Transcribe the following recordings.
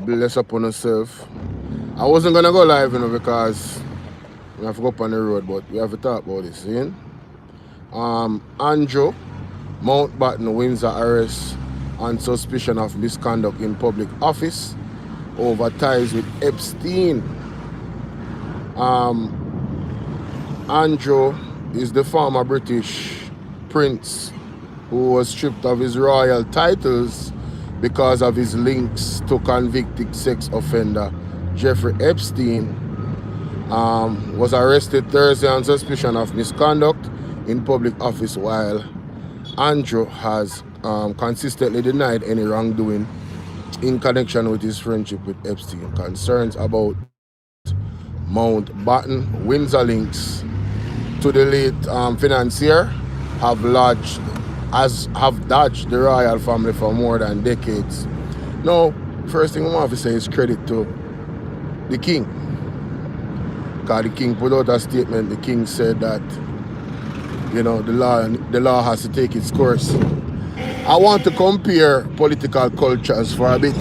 Bless upon yourself. I wasn't gonna go live, because we have to go up on the road, but we have to talk about this. See? Andrew Mountbatten wins arrest on suspicion of misconduct in public office over ties with Epstein. Andrew is the former British prince who was stripped of his royal titles because of his links to convicted sex offender Jeffrey Epstein. Was arrested Thursday on suspicion of misconduct in public office, while Andrew has consistently denied any wrongdoing in connection with his friendship with Epstein. Concerns about Mountbatten Windsor links to the late financier have dodged the royal family for more than decades. Now, first thing I want to say is credit to the king. Because the king put out a statement. The king said that, the law has to take its course. I want to compare political cultures for a bit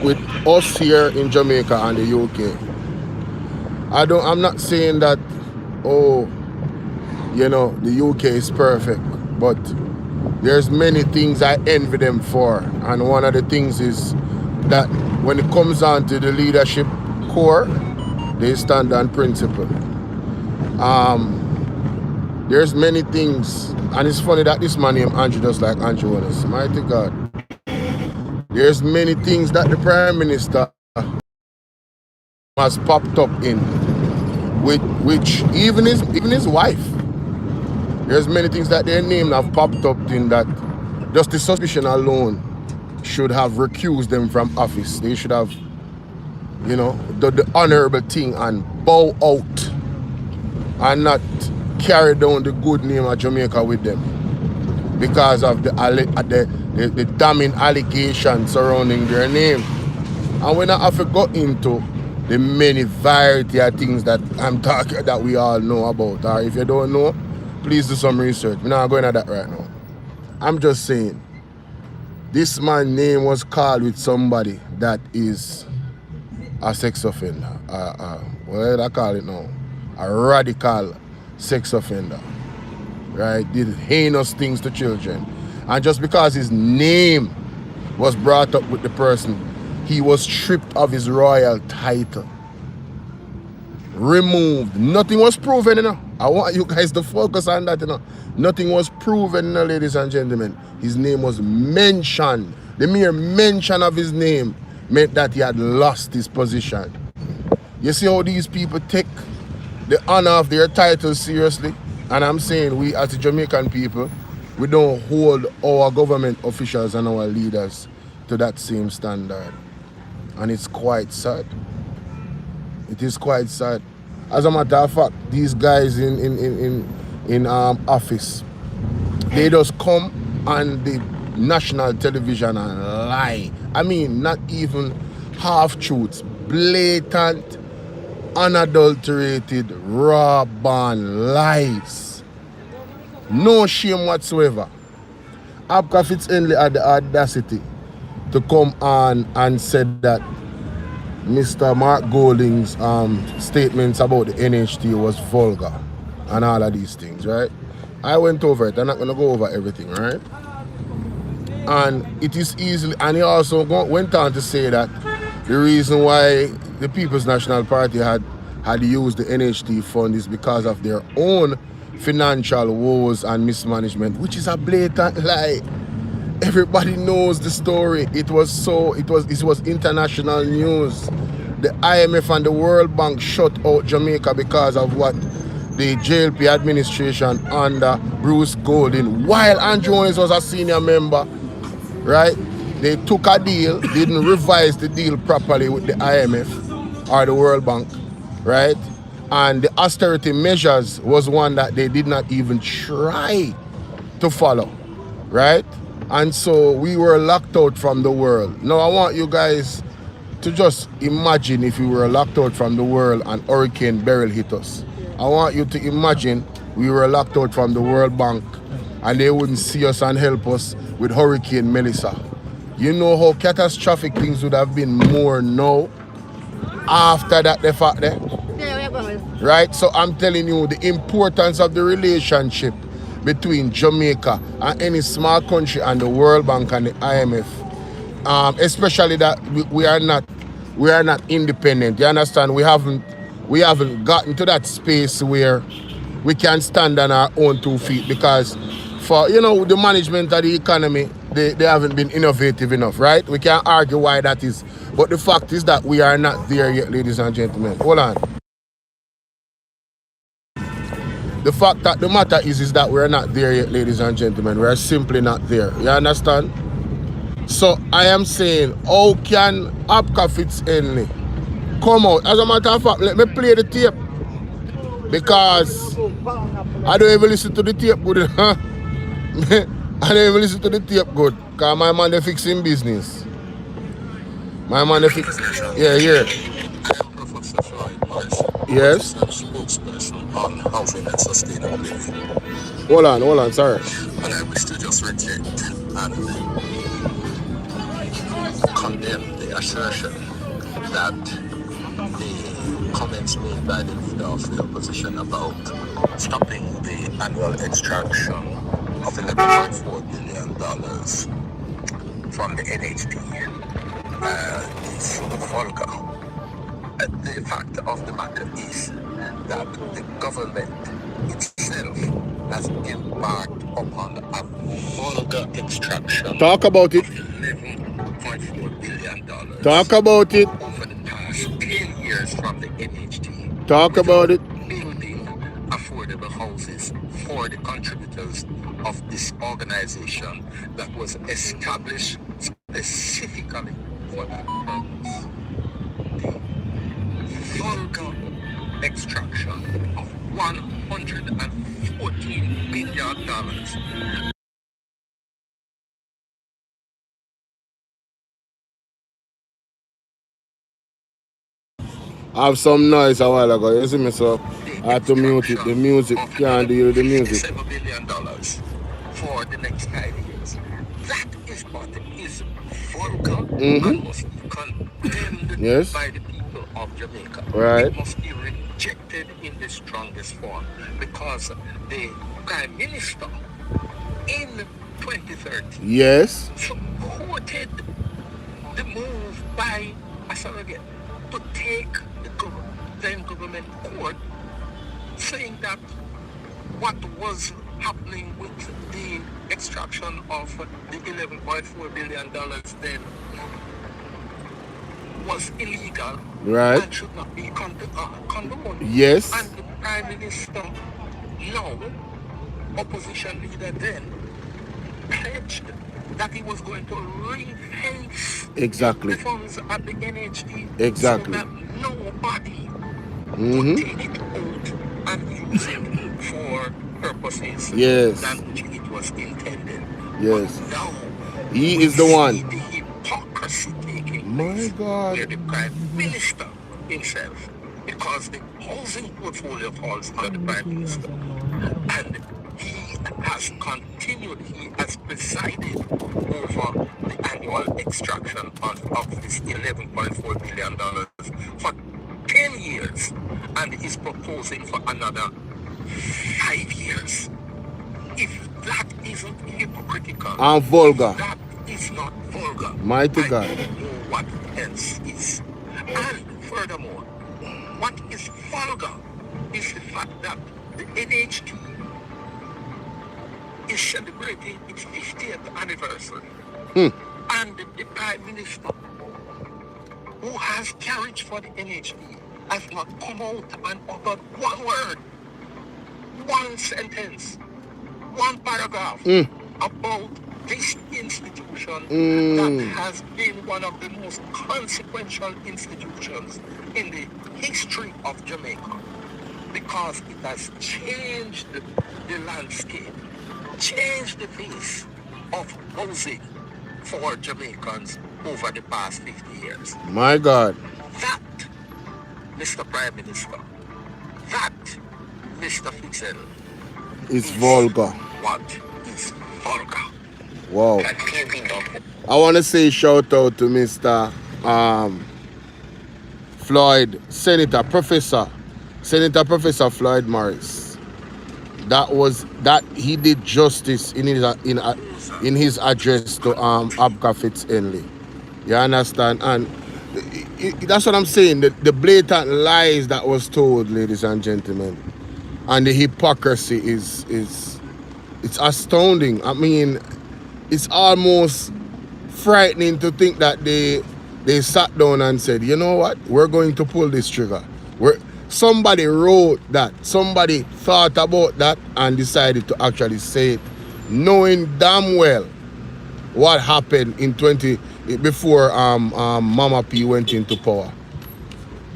with us here in Jamaica and the UK. I'm not saying that, the UK is perfect, but there's many things I envy them for. And one of the things is that when it comes down to the leadership core, they stand on principle. There's many things, and it's funny that this man named Andrew just like Andrew Wallace. Mighty God. There's many things that the Prime Minister has popped up in, which even his wife. There's many things that their name have popped up in that just the suspicion alone should have recused them from office. They should have, done the honorable thing and bow out and not carry down the good name of Jamaica with them because of the damning allegations surrounding their name. And we not have to go into the many variety of things that I'm talking that we all know about. Or if you don't know, please do some research. We're not going at that right now. I'm just saying, this man's name was called with somebody that is a sex offender. What do I call it now? A radical sex offender. Right? Did heinous things to children. And just because his name was brought up with the person, he was stripped of his royal title. Removed. Nothing was proven, I want you guys to focus on that, Nothing was proven, ladies and gentlemen. His name was mentioned. The mere mention of his name meant that he had lost his position. You see how these people take the honor of their titles seriously? And I'm saying we as the Jamaican people, we don't hold our government officials and our leaders to that same standard. And it's quite sad. It is quite sad. As a matter of fact, these guys in office, they just come on the national television and lie. I mean, not even half truths, blatant, unadulterated, raw-born lies. No shame whatsoever. Abka Fitzhenry had the audacity to come on and said that Mr. Mark Golding's statements about the NHT was vulgar and all of these things, right? I went over it. I'm not going to go over everything, right? And it is easily, and he also went on to say that the reason why the People's National Party had used the NHT fund is because of their own financial woes and mismanagement, which is a blatant lie. Everybody knows the story. It was international news. The IMF and the World Bank shut out Jamaica because of what the JLP administration under Bruce Golding, while Andrew Jones was a senior member, right? They took a deal, didn't revise the deal properly with the IMF or the World Bank, right? And the austerity measures was one that they did not even try to follow, right? And so we were locked out from the world. Now I want you guys to just imagine if we were locked out from the world and Hurricane Beryl hit us. I want you to imagine we were locked out from the World Bank and they wouldn't see us and help us with Hurricane Melissa. You know how catastrophic things would have been more now after that the fact there? Right? So I'm telling you the importance of the relationship between Jamaica and any small country and the World Bank and the IMF. Especially that we are not independent. You understand? We haven't gotten to that space where we can stand on our own 2 feet, because for the management of the economy, they haven't been innovative enough, right? We can't argue why that is, but the fact is that we are not there yet, ladies and gentlemen. Hold on. The fact that the matter is that we're not there yet, ladies and gentlemen. We're simply not there. You understand? So I am saying, how can Abka Fitzhenley come out? As a matter of fact, let me play the tape, because I don't even listen to the tape good. Huh? I don't even listen to the tape good, because my man they fixing business. My man they fix. Yeah, yeah. Yes. Spokesperson on housing and sustainable living. Hold on, sorry. And I wish to just reject and condemn the assertion that the comments made by the leader of the opposition about stopping the annual extraction of $11.4 billion from the NHD is vulgar. The fact of the matter is that the government itself has embarked upon a vulgar extraction. Talk about it. $11.4 billion. Talk about it. Over the past 10 years from the NHD. Talk about it. Building affordable houses for the contributors of this organization that was established specifically for that purpose. Vulgar extraction of $114 billion. I have some noise a while ago, you see me, so I had to mute it. The music can't deal with the music. $7 billion for the next 5 years. That is what is vulgar and must be condemned by the people of Jamaica. Right. It must be rejected in the strongest form, because the Prime Minister in 2013 supported the move by a surrogate to take the then government court, saying that what was happening with the extraction of the $11.4 billion then was illegal, right, and should not be condoned. Yes. And the Prime Minister, now opposition leader then, pledged that he was going to ring-fence the funds at the NHD, so that nobody would take it out and use it for purposes than which it was intended. Yes. But now he is the one. The hypocrisy taking place, where the Prime Minister himself, because the housing portfolio falls under the Prime Minister, and he has continued, he has presided over the annual extraction of this $11.4 billion for 10 years, and is proposing for another 5 years. If that isn't hypocritical and vulgar, that is not vulgar, mighty God, I don't know what else is. And furthermore, what is vulgar is the fact that the NHD is celebrating its 50th anniversary. And the Prime Minister, who has carriage for the NHD, has not come out and uttered one word, one sentence, one paragraph about this institution that has been one of the most consequential institutions in the history of Jamaica, because it has changed the landscape, changed the face of housing for Jamaicans over the past 50 years. My God. That, Mr. Prime Minister, that, Mr. Fitzgerald, is vulgar. What is vulgar? Wow. I want to say shout out to Mr. Floyd, Senator Professor Floyd Morris. That he did justice in his address to Abka Fitzhenley. You understand? And that's what I'm saying. The blatant lies that was told, ladies and gentlemen, and the hypocrisy is it's astounding. I mean, it's almost frightening to think that they sat down and said, you know what, we're going to pull this trigger. Somebody wrote that, somebody thought about that and decided to actually say it, knowing damn well what happened before Mama P went into power.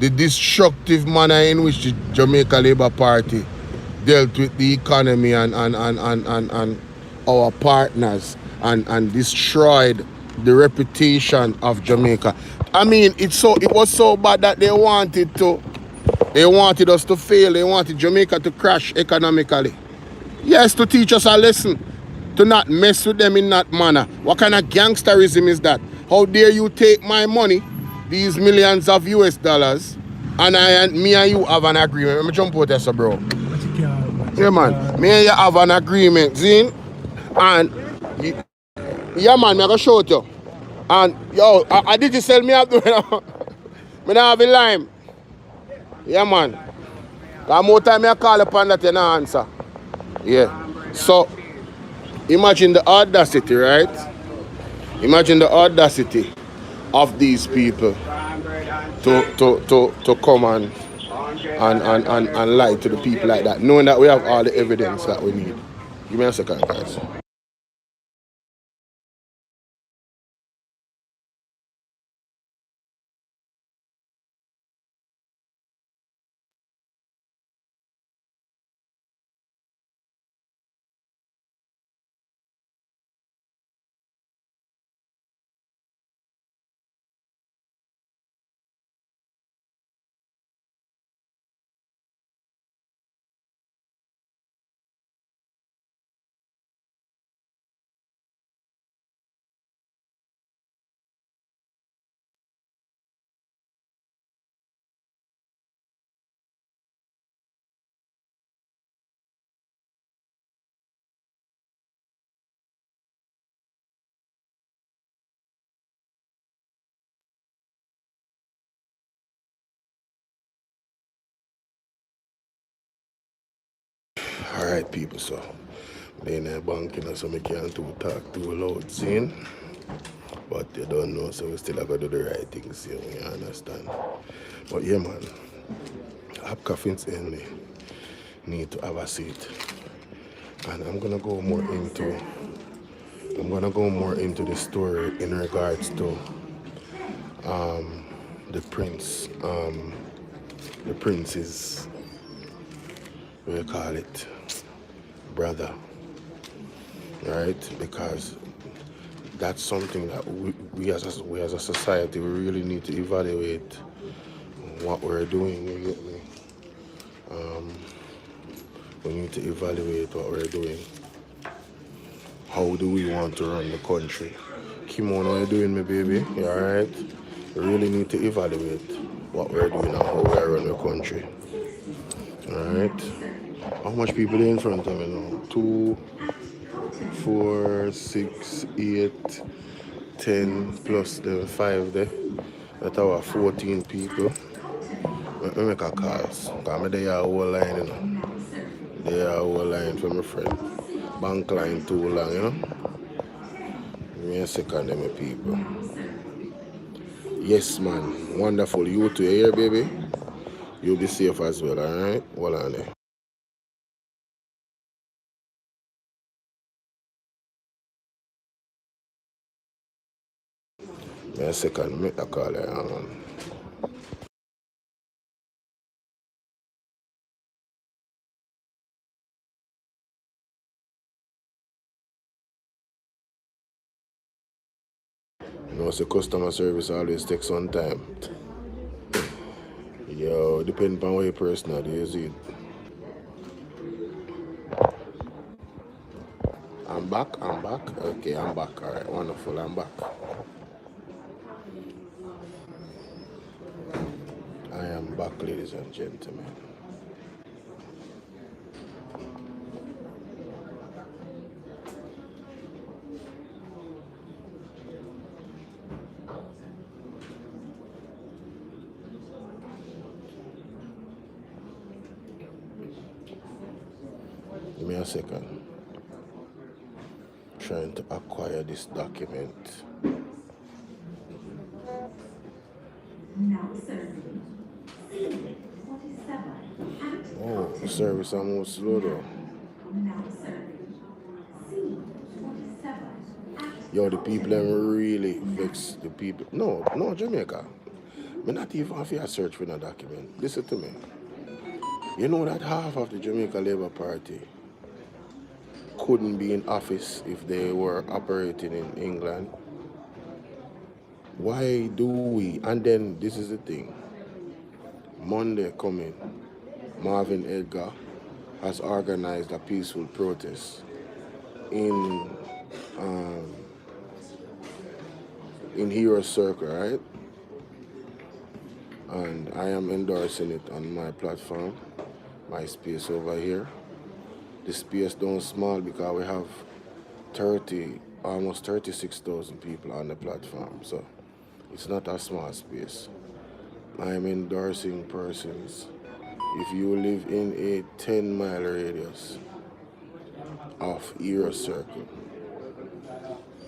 The destructive manner in which the Jamaica Labour Party dealt with the economy and our partners and destroyed the reputation of Jamaica. I mean, it was so bad that they wanted us to fail. They wanted Jamaica to crash economically. Yes, to teach us a lesson, to not mess with them in that manner. What kind of gangsterism is that? How dare you take my money, these millions of US dollars, and me and you have an agreement. Let me jump out there, so bro. Yeah, man. Me and you have an agreement, Zin. And yeah, man, me I go show it you. And yo, I did you sell me up there? Me not have a lime. Yeah, man. Cause more time I call upon that you not answer. Yeah. So imagine the audacity, right? Imagine the audacity of these people to come and lie to the people like that, knowing that we have all the evidence that we need. Give me a second, guys. All right, people, so they in a bank, you know, so we can't talk too loud, seeing. But you don't know, so we still have to do the right things, you understand. But yeah, man, Abka Fitzhenley need to have a seat. And I'm gonna go more into the story in regards to the prince. The prince's, what do you call it, brother, right? Because that's something that we as a society, we really need to evaluate what we're doing. You get me? We need to evaluate what we're doing. How do we want to run the country? Kimon, what are you doing, my baby? You alright? We really need to evaluate what we're doing and how we're running the country. Alright? How much people are in front of me now? 2, 4, 6, 8, 10 plus the 5 there. That's our 14 people. Let me make a call. Because I'm there a whole line, you know. There a whole line for my friend. Bank line too long, you know. Give me a second, my people. Yes, man. Wonderful. You too here, baby. You'll be safe as well, alright? Hold on there. Give me a second, make a call there, man. You know, so customer service always takes some time. Yo, depending on what your personality is it. back. Okay, I'm back. All right, wonderful. I'm back. I am back, ladies and gentlemen. Give me a second. Trying to acquire this document. Oh, service almost slow though. Yo, the people them really vex the people. No, Jamaica. Me not even have to search for no document. Listen to me. You know that half of the Jamaica Labour Party couldn't be in office if they were operating in England. Why do we? And then this is the thing. Monday coming, Marvin Edgar has organized a peaceful protest in Hero Circle, right? And I am endorsing it on my platform, my space over here. The space don't small because we have almost 36,000 people on the platform, so it's not a small space. I am endorsing persons. If you live in a 10-mile radius of Hero Circle,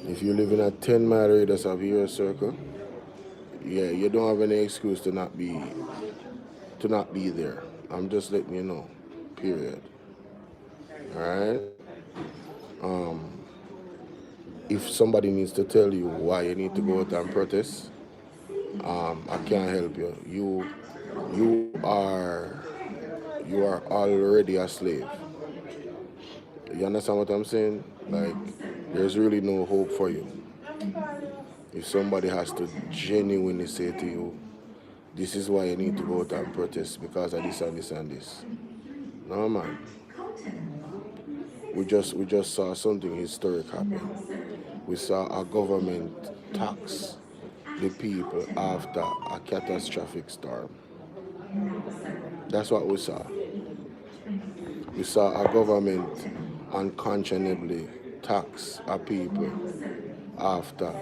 if you live in a 10-mile radius of Hero Circle, yeah, you don't have any excuse to not be there. I'm just letting you know, period. All right. If somebody needs to tell you why you need to go out and protest, I can't help you. You are already a slave. You understand what I'm saying? Like, there's really no hope for you. If somebody has to genuinely say to you, this is why you need to go out and protest because of this and this and this. No, man. We just saw something historic happen. We saw a government tax the people after a catastrophic storm. That's what we saw. We saw a government unconscionably tax a people after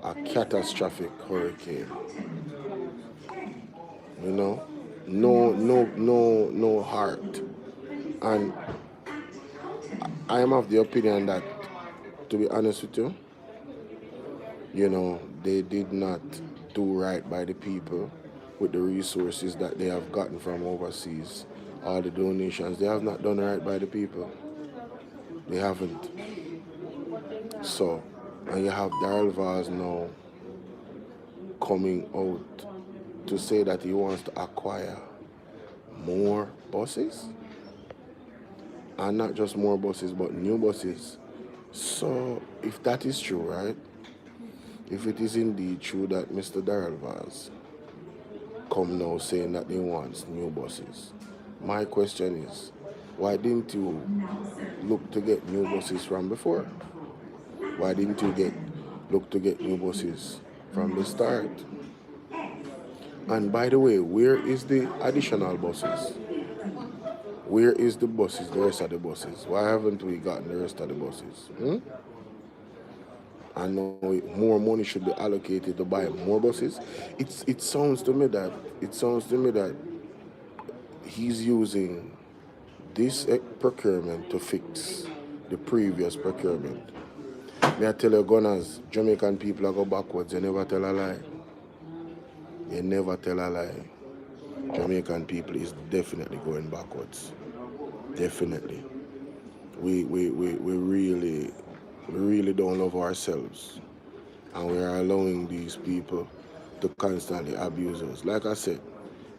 a catastrophic hurricane. You know, no heart. And I am of the opinion that, to be honest with you, they did not do right by the people with the resources that they have gotten from overseas. All the donations, they have not done right by the people. They haven't. So, and you have Darrell Vaz now coming out to say that he wants to acquire more buses. And not just more buses, but new buses. So, if that is true, right? If it is indeed true that Mr. Darrell Vaz come now saying that he wants new buses, my question is, why didn't you look to get new buses from before? Why didn't you look to get new buses from the start? And by the way, where is the additional buses? Where is the rest of the buses? Why haven't we gotten the rest of the buses? I know more money should be allocated to buy more buses. It sounds to me that he's using this procurement to fix the previous procurement. May I tell you, gunners, Jamaican people are go backwards. They never tell a lie. They never tell a lie. Jamaican people is definitely going backwards. Definitely. We really don't love ourselves. And we are allowing these people to constantly abuse us. Like I said,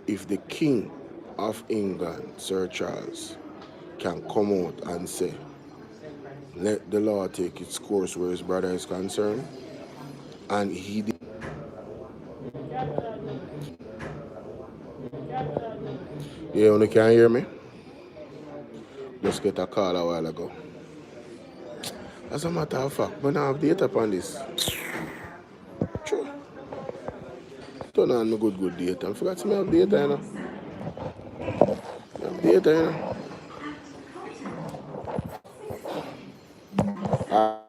if the King of England, Sir Charles, can come out and say, let the law take its course where his brother is concerned, and he did. You only can hear me? Just get a call a while ago. As a matter of fact, when I have data upon this, true. Turn on my good data. I forgot to have data, you know. I have data, you know.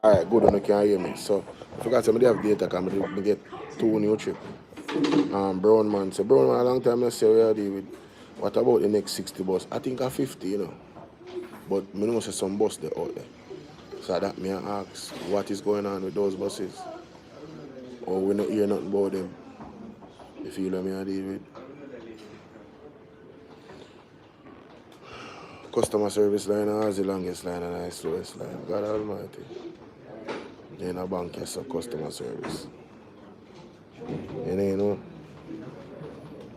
Alright, good one, you can hear me. So, I forgot to have data because I get 2 new trip. Brown man. So, Brown man, a long time I say we are deal with. What about the next 60 bus? I think 50, you know. But I know say some bus they out there. So that me ask, what is going on with those buses? Or we not hear nothing about them. You feel what me I deal with? Customer service line is the longest line and the slowest line. God almighty. In a bank, yes, so customer service. You know.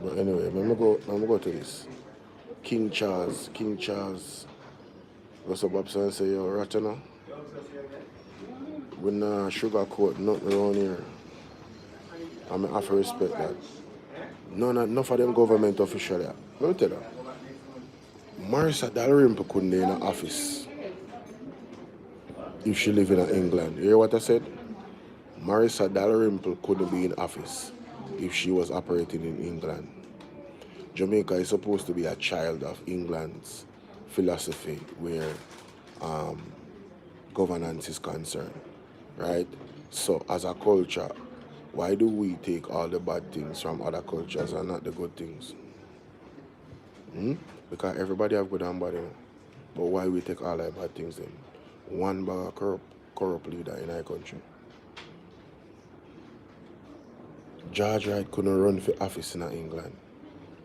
But anyway, let me go to this. King Charles. What's up, Bob? And say, yo, Ratana. We not sugarcoat nothing around here. I mean, I have to respect that. None of them government officials there. Let me tell you. Marissa Dalrymple couldn't be in an office if she live in England. You hear what I said? Marissa Dalrymple couldn't be in office if she was operating in England. Jamaica is supposed to be a child of England's philosophy where governance is concerned, right? So as a culture, why do we take all the bad things from other cultures and not the good things? Because everybody have good and bad, you know? But why we take all the bad things then? One bag of corrupt leader in our country. George Wright couldn't run for office in England.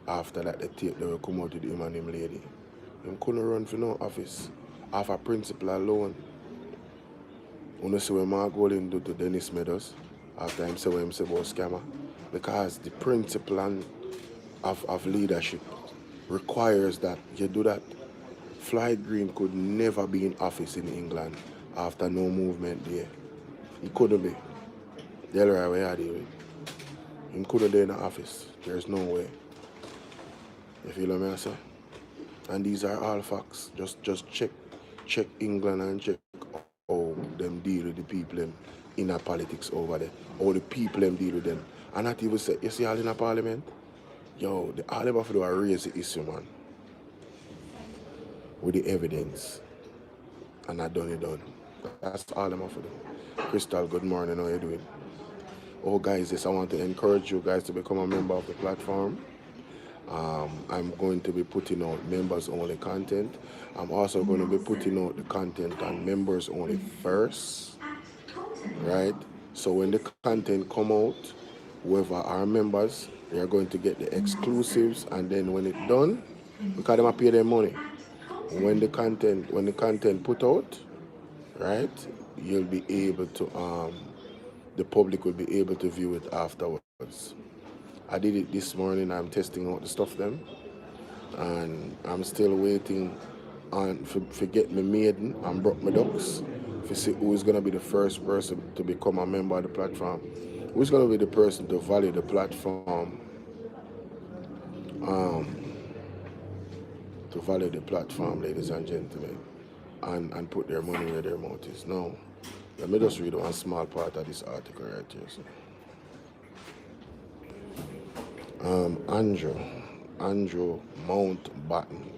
After that, the tape they will come out with him and him lady. He couldn't run for no office. Off a principle alone. You see what Mark Golden do to Dennis Meadows after him say what him say about scammer? Because the principle of leadership requires that you do that. Floyd Green could never be in office in England after no movement there. He couldn't be. The other way I deal with. He couldn't be in the office. There's no way. You feel what I say? And these are all facts. Just check England and check how them deal with the people them in our politics over there. How the people them deal with them. And not even say, you see all in a parliament? Yo, all them have to do is raise the issue, man. With the evidence. And I done it done. That's all them have to do. Crystal, good morning. How you doing? Oh, guys, yes, I want to encourage you guys to become a member of the platform. I'm going to be putting out members-only content. I'm also going to be putting out the content on members-only first, right? So when the content come out, whoever are members, they are going to get the exclusives, and then when it's done, because they pay their money. When the content put out, right, you'll be able to the public will be able to view it afterwards. I did it this morning. I'm testing out the stuff then, and I'm still waiting on for get my maiden and broke my ducks to see who is gonna be the first person to become a member of the platform. Who's gonna be the person to value the platform? To value the platform, ladies and gentlemen, and put their money where their mouth is. Now, let me just read one small part of this article right here. So. Andrew Mountbatten,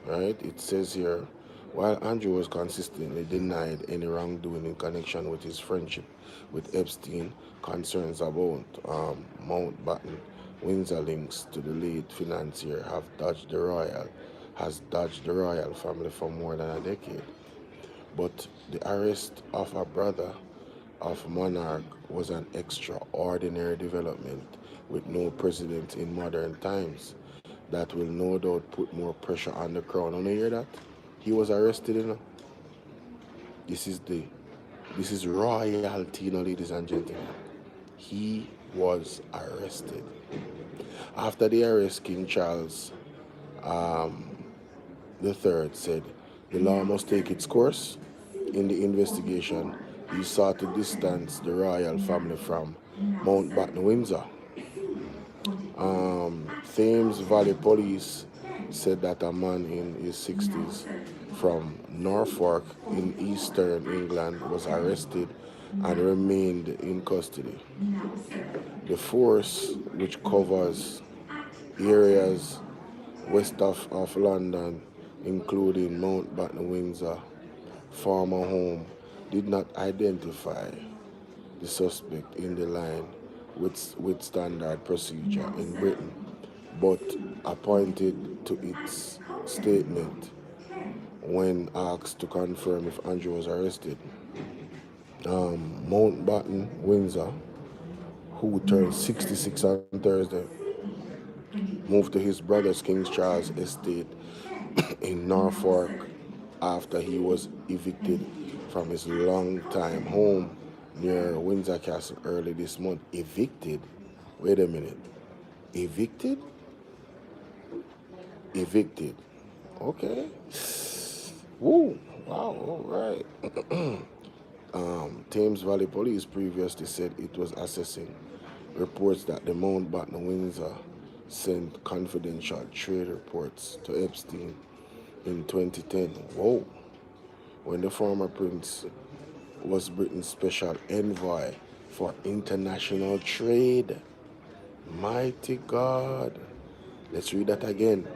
right? It says here, while Andrew was consistently denied any wrongdoing in connection with his friendship with Epstein, concerns about Mountbatten Windsor links to the late financier has dodged the royal family for more than a decade. But the arrest of a brother of monarch was an extraordinary development with no precedent in modern times that will no doubt put more pressure on the crown. You hear that? He was arrested, you know. This is royalty, you know, ladies and gentlemen. He was arrested. After the arrest, King Charles III said the law must take its course. In the investigation, he sought to distance the royal family from Mountbatten Windsor. Thames Valley Police said that a man in his 60s from Norfolk in eastern England was arrested and remained in custody. The force, which covers areas west of London, including Mountbatten, Windsor, former home, did not identify the suspect in the line with standard procedure in Britain, but appointed to its statement when asked to confirm if Andrew was arrested. Mountbatten, Windsor, who turned 66 on Thursday, moved to his brother's King Charles estate in Norfolk after he was evicted from his long-time home near Windsor Castle early this month. Evicted? Wait a minute. Evicted? Evicted. Okay. Woo. Wow. All right. Thames Valley Police previously said it was assessing reports that the Mountbatten Windsor sent confidential trade reports to Epstein in 2010. Whoa. When the former prince was Britain's special envoy for international trade. Mighty God. Let's read that again.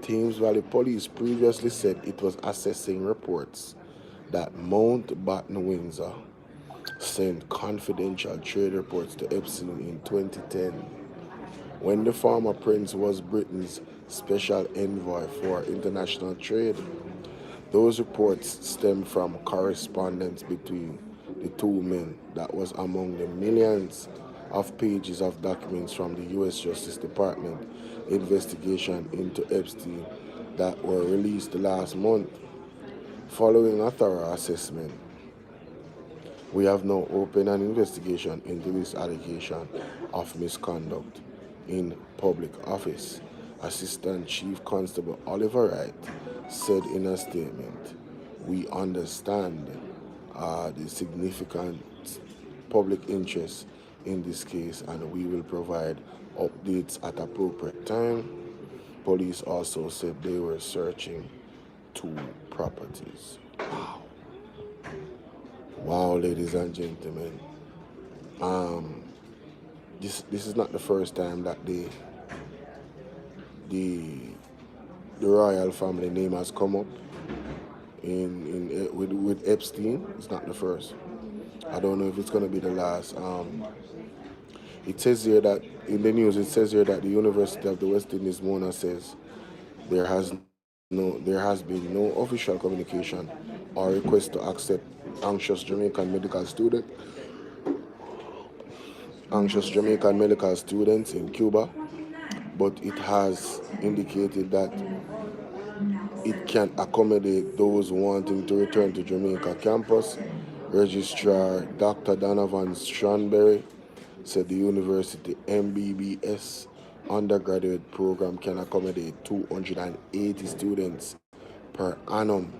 Thames Valley Police previously said it was assessing reports that Mountbatten Windsor sent confidential trade reports to Epstein in 2010. When the former prince was Britain's special envoy for international trade, those reports stem from correspondence between the two men that was among the millions of pages of documents from the U.S. Justice Department investigation into Epstein that were released last month. Following a thorough assessment, we have now opened an investigation into this allegation of misconduct in public office, Assistant Chief Constable Oliver Wright said in a statement. We understand the significant public interest in this case, and we will provide updates at appropriate time. Police also said they were searching 2 properties. Wow. Wow, ladies and gentlemen. This is not the first time that the royal family name has come up with Epstein. It's not the first. I don't know if it's going to be the last. It says here that in the news, it says here that the University of the West Indies, Mona, says there has been no official communication or request to accept anxious Jamaican medical students in Cuba, but it has indicated that it can accommodate those wanting to return to Jamaica campus. Registrar Dr. Donovan Stranberry said the university MBBS undergraduate program can accommodate 280 students per annum,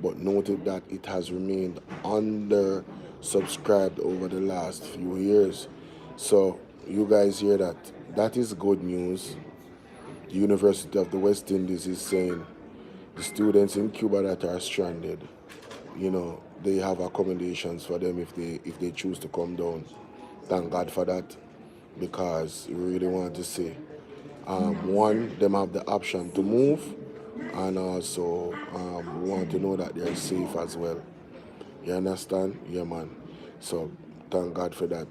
but noted that it has remained undersubscribed over the last few years. So you guys hear that? That is good news. The University of the West Indies is saying the students in Cuba that are stranded, they have accommodations for them if they choose to come down. Thank God for that, because we really want to see one, them have the option to move, and also we want to know that they're safe as well. You understand? Yeah, man. So thank God for that.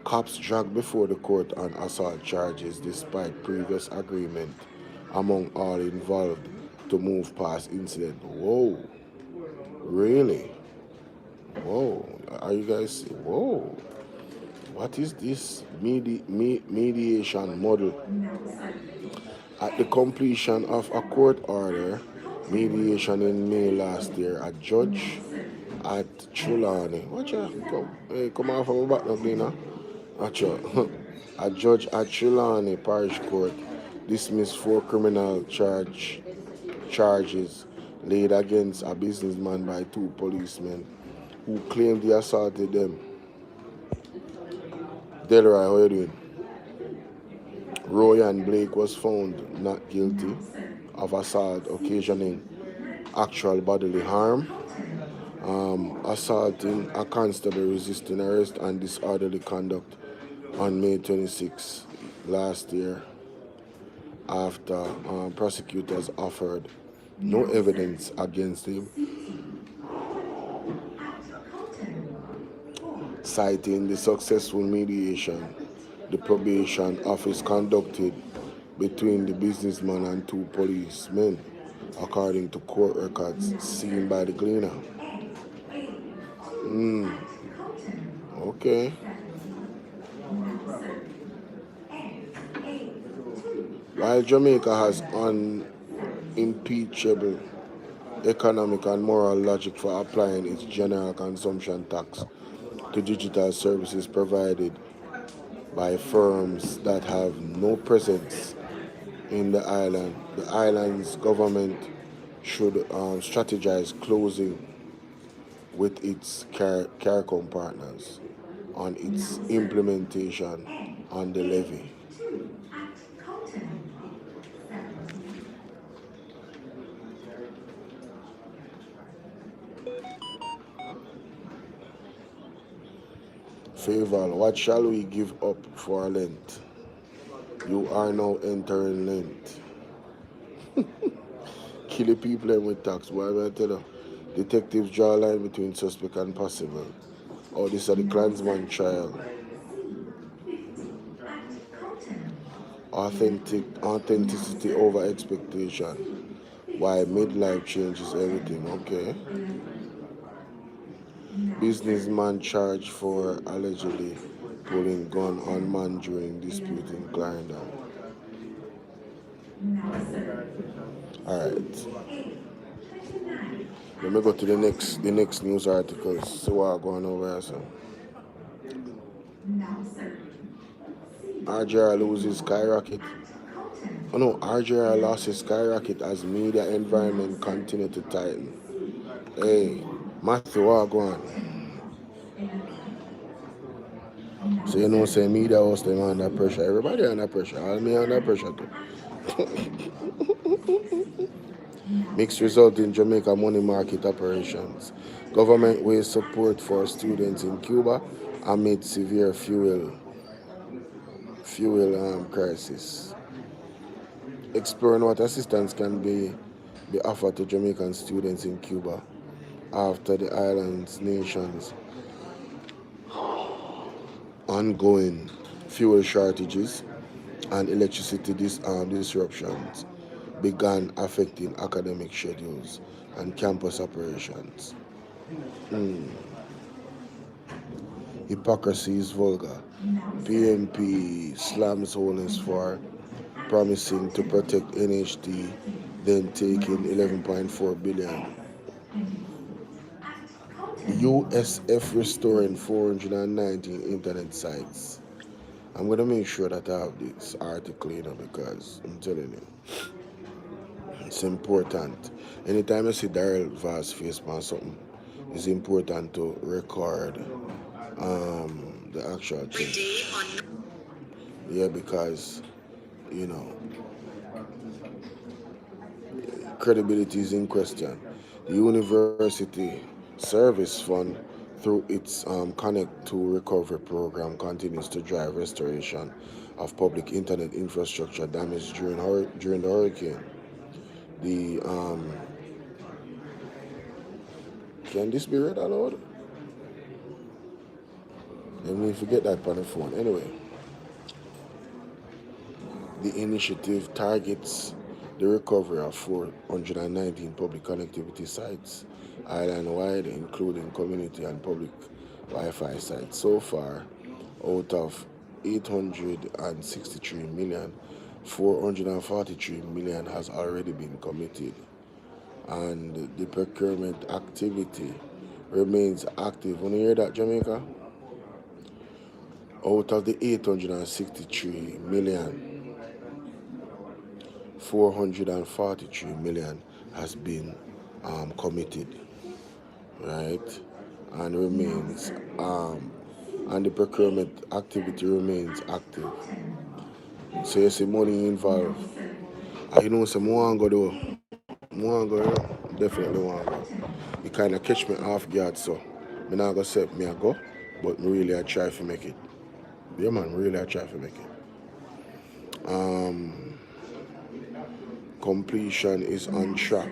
Cops dragged before the court on assault charges despite previous agreement among all involved to move past incident. Whoa. Really? Whoa. Are you guys? Whoa. What is this mediation model? At the completion of a court order, mediation in May last year, a judge at Trelawney. Watch out. Come off from my back now, Dina. Watch out. A judge at Trelawney Parish Court dismissed 4 criminal charges laid against a businessman by 2 policemen who claimed he assaulted them. Delroy, how are you doing? Royan Blake was found not guilty of assault occasioning actual bodily harm, assaulting a constable resisting arrest, and disorderly conduct on May 26 last year after prosecutors offered no evidence against him, citing the successful mediation the probation office conducted between the businessman and two policemen, according to court records seen by the Gleaner. Okay. While Jamaica has unimpeachable economic and moral logic for applying its general consumption tax to digital services provided by firms that have no presence in the island's government should strategize closing with its CARICOM partners on its implementation on the levy. Favor, what shall we give up for Lent? You are now entering Lent. Kill the people with tax. Why will I tell you? Detectives draw a line between suspect and possible. Oh, this is the Klansman trial. Authenticity over expectation. Why midlife changes everything. Okay. Businessman charged for allegedly pulling gun on man during dispute in Clarendon. Alright. Let me go to the next news article. See what going over here. So. RJR loses skyrocket. Oh no, RJR losses skyrocket as media environment continue to tighten. Hey, Matthew, what going on? So you know, say media host them under pressure. Everybody under pressure. All me under pressure too. Mixed result in Jamaica money market operations. Government weighs support for students in Cuba amid severe fuel crisis. Exploring what assistance can be offered to Jamaican students in Cuba after the island's nation's ongoing fuel shortages and electricity disruptions began affecting academic schedules and campus operations. Hypocrisy is vulgar. PMP slams Holness for promising to protect NHT, then taking 11.4 billion. USF restoring 419 internet sites. I'm going to make sure that I have this article, because I'm telling you, it's important. Anytime I see Daryl Vaz face on something, it's important to record the actual thing. Yeah, because, credibility is in question. The University Service Fund, through its Connect to Recovery program, continues to drive restoration of public internet infrastructure damaged during the hurricane. The can this be read aloud? Let me forget that on the phone. Anyway, the initiative targets the recovery of 419 public connectivity sites island-wide, including community and public Wi-Fi sites. So far, out of 863 million, 443 million has already been committed, and the procurement activity remains active. When you hear that, Jamaica? Out of the 863 million, 443 million has been committed, right? And remains, and the procurement activity remains active. So you see money involved. I know some more go do. More go definitely want to go. It kind of catch me off guard, so I'm not going to say me I go, but really I try to make it. Yeah, man, really I try to make it. Completion is on track.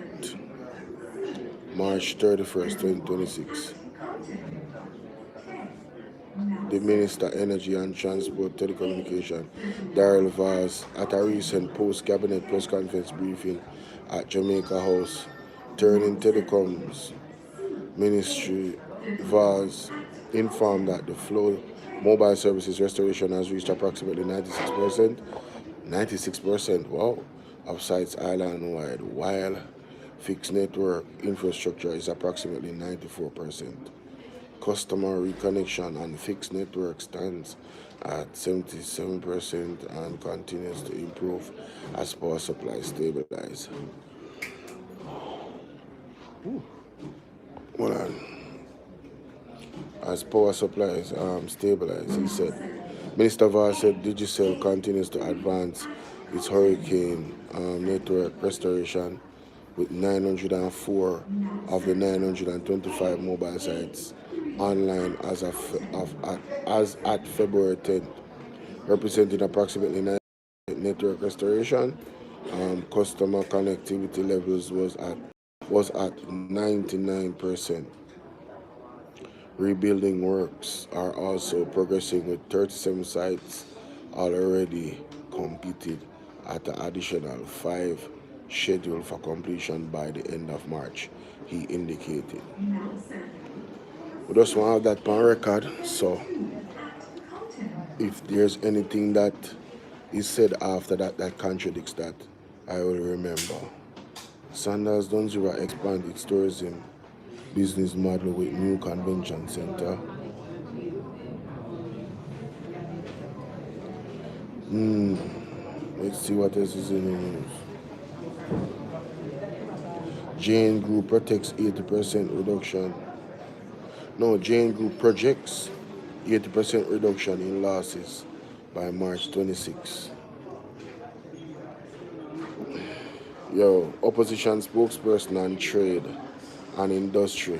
March 31st, 2026. The Minister Energy and Transport Telecommunication, Daryl Vaz, at a recent post-cabinet press conference briefing at Jamaica House, Turning Telecoms Ministry, Vaz informed that the flow mobile services restoration has reached approximately 96%. 96%, wow, of sites island-wide, while fixed network infrastructure is approximately 94%. Customer reconnection on fixed network stands at 77% and continues to improve as power supply stabilizes. Hold on. As power supplies stabilize, he said. Minister Vaz said Digicel continues to advance its hurricane network restoration with 904 of the 925 mobile sites online as at February 10th, representing approximately 9% network restoration. Customer connectivity levels was at 99%. Rebuilding works are also progressing with 37 sites already completed at an additional 5 scheduled for completion by the end of March, he indicated. We just want to have that on record, so if there's anything that is said after that contradicts that, I will remember. Sandals Donzura expand its tourism business model with new convention center. Let's see what else is in the news. Jane Group protects 80% reduction. No, Jane Group projects 80% reduction in losses by March 26. Opposition spokesperson on trade and industry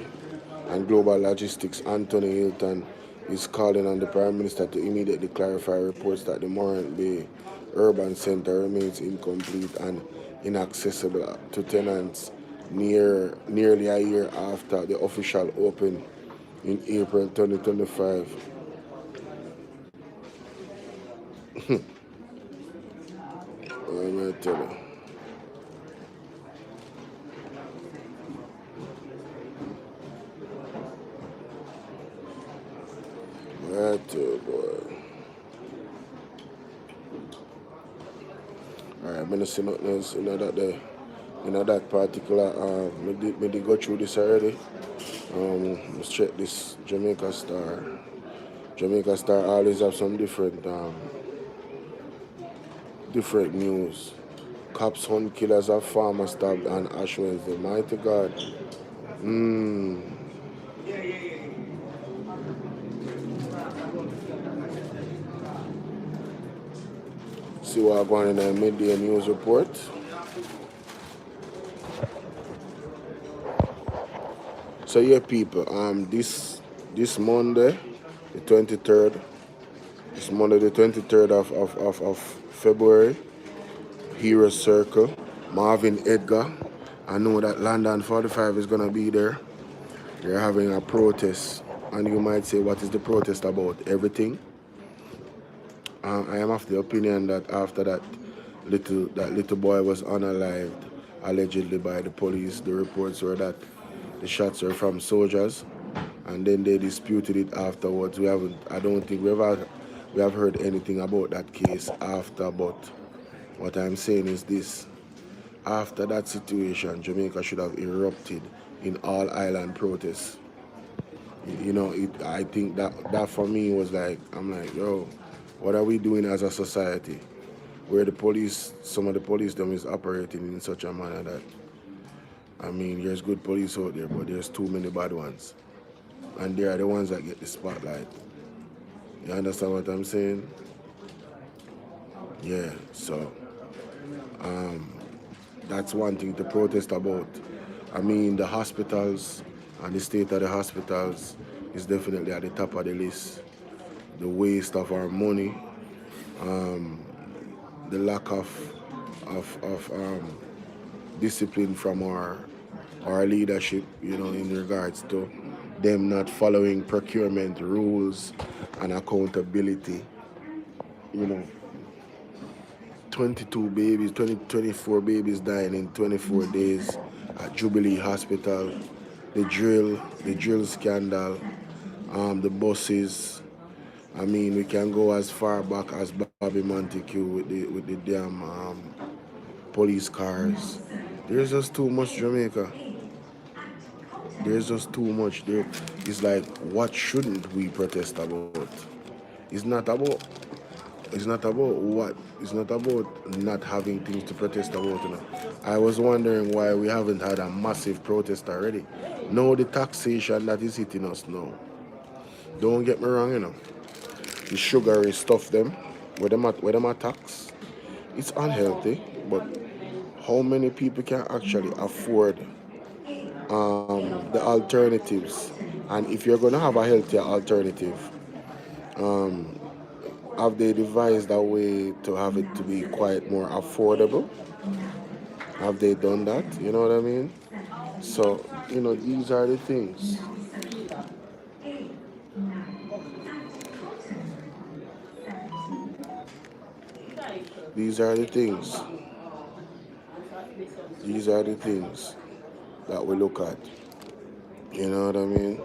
and global logistics, Anthony Hilton, is calling on the Prime Minister to immediately clarify reports that the Morant Bay Urban Center remains incomplete and inaccessible to tenants nearly a year after the official open in April 2025. Let me tell you. Boy. Alright, I'm gonna see nothing else that particular me did go through this already. Let's check this Jamaica Star. Jamaica Star always have some different news. Cops hunt killers of farmer stabbed on Ash Wednesday. Mighty God. See what going on in the midday news report. So yeah, people, this Monday, the 23rd, this Monday the 23rd of February, Hero Circle, Marvin Edgar. I know that London 45 is gonna be there. They're having a protest, and you might say, what is the protest about? Everything. I am of the opinion that after that little boy was unalived, allegedly by the police, the reports were that the shots were from soldiers, and then they disputed it afterwards. I don't think we have heard anything about that case after, but what I'm saying is this. After that situation, Jamaica should have erupted in all island protests. I think that for me was like, I'm like, yo, what are we doing as a society where some of the police them is operating in such a manner that, I mean, there's good police out there, but there's too many bad ones. And they are the ones that get the spotlight. You understand what I'm saying? Yeah, so that's one thing to protest about. I mean, the hospitals and the state of the hospitals is definitely at the top of the list. The waste of our money, the lack of discipline from our leadership, in regards to them not following procurement rules and accountability. You know, 22 babies, 24 babies dying in 24 days at Jubilee Hospital. The drill scandal, the buses. I mean, we can go as far back as Bobby Montague with the damn police cars. There's just too much, Jamaica. There's just too much. It's like, what shouldn't we protest about? It's not about. It's not about what. It's not about not having things to protest about. I was wondering why we haven't had a massive protest already. No, the taxation that is hitting us now. Don't get me wrong. The sugary stuff them, where them tax, it's unhealthy, but how many people can actually afford the alternatives? And if you're going to have a healthier alternative, have they devised a way to have it to be quite more affordable? Have they done that? You know what I mean? So, these are the things. These are the things. These are the things that we look at. You know what I mean?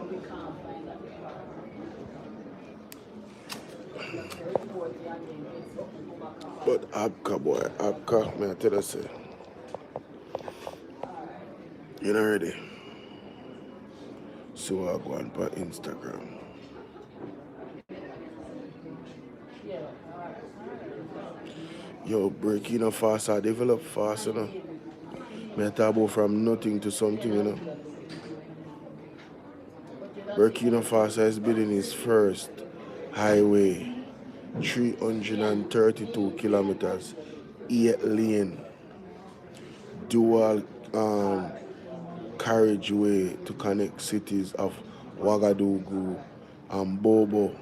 But Abka boy, Abka, may I tell you, say, you know already. So I go on per Instagram. Yo, breaking fast, I develop fast. Me talk about from nothing to something. Burkina Faso is building its first highway, 332 kilometers, 8-lane, dual carriageway to connect cities of Ouagadougou and Bobo.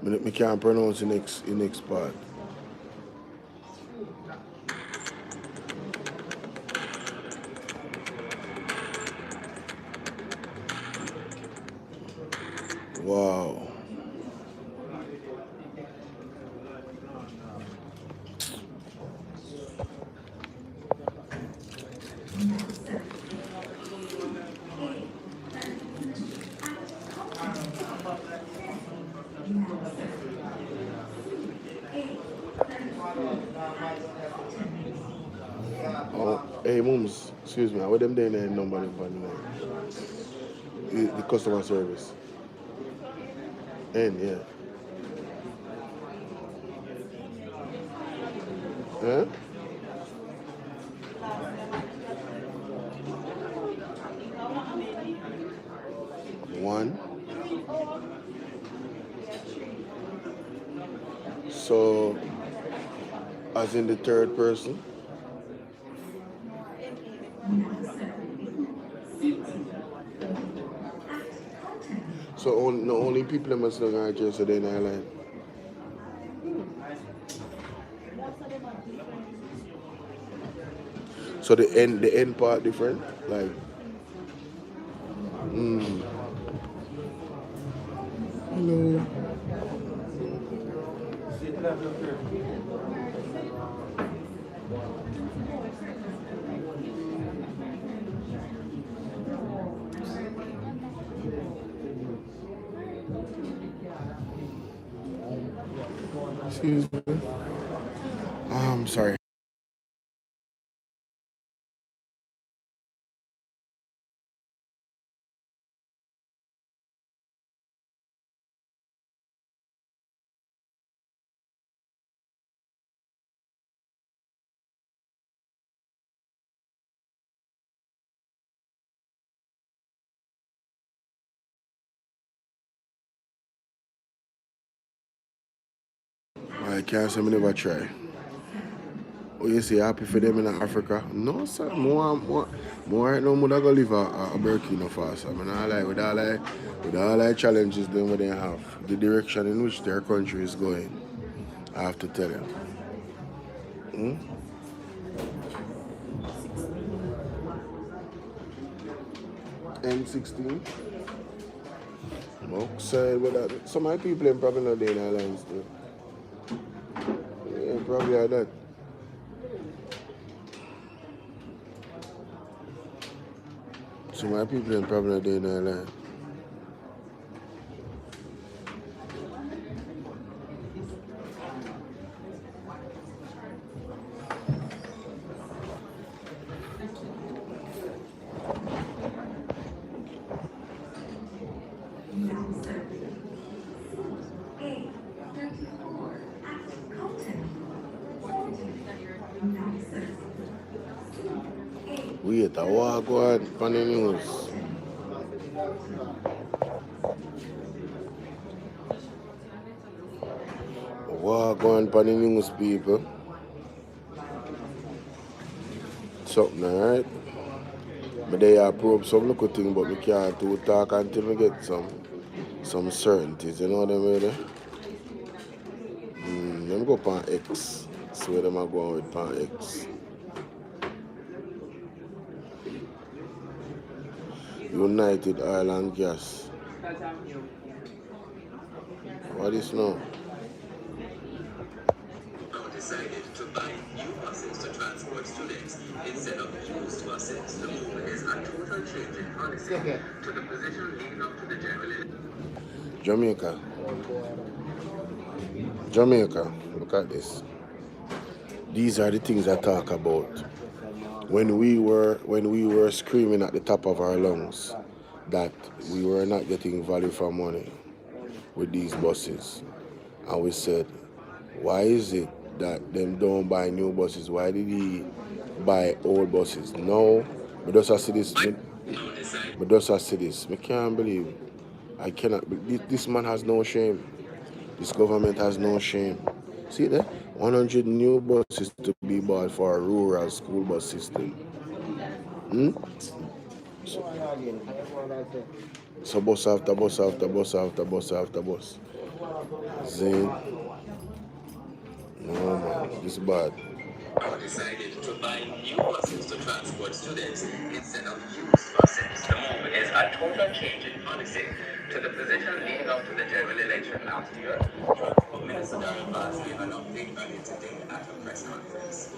Me can't pronounce the next part. Wow. Oh, hey, mums, excuse me. What them doing there number the customer service? Yeah. Huh? One. So, as in the third person. So only people that must know address are in Ireland. So the end part different, like. Hello. Excuse me. Sorry. I can't say me never try. Oh, you say happy for them in Africa? No, sir. More right now, I go live a Burkina Faso. I mean, I like with all the challenges them what they have, the direction in which their country is going. I have to tell you. M16. No, sir, but that, some of my people in probably not in islands too. Yeah, probably are that. Some of my people in probably not in islands. Wait, I walk on the news. Walk on the news, people. Something, alright? But they are probe some little thing, but we can't do talk until we get some certainties, you know what I mean? Let me go pan X. See where them are going with pan X. United Oil and Gas. What is now? Decided to buy new buses to transport students instead of used buses. The move is a total change in policy to the position leading up to the general election. Jamaica, look at this. These are the things I talk about. When we were screaming at the top of our lungs that we were not getting value for money with these buses. And we said, why is it that them don't buy new buses? Why did he buy old buses? No, but just I see this. But just I see this. I can't believe it. I cannot. This man has no shame. This government has no shame. See that? 100 new buses to be bought for a rural school bus system. So bus after bus after bus after bus after bus. Zane. No man, this bad. Decided to buy new buses to transport students instead of used buses. The move is a total change in policy to the position leading up to the general election last year. Transport Minister Darren Bass gave an update earlier today at a press conference.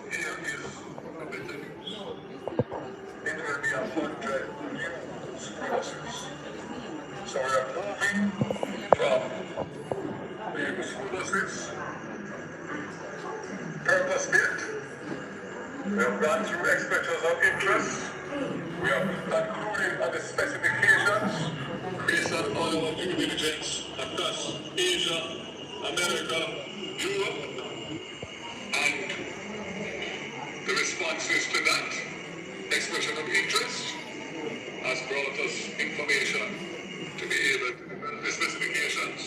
Here is the better news. It will be 100 new buses. So we are moving from the school buses, purpose-built. We have gone through expressions of interest. We have concluded on the specifications based on all our due diligence across Asia, America, Europe, and the responses to that expression of interest has brought us information to be able to develop the specifications.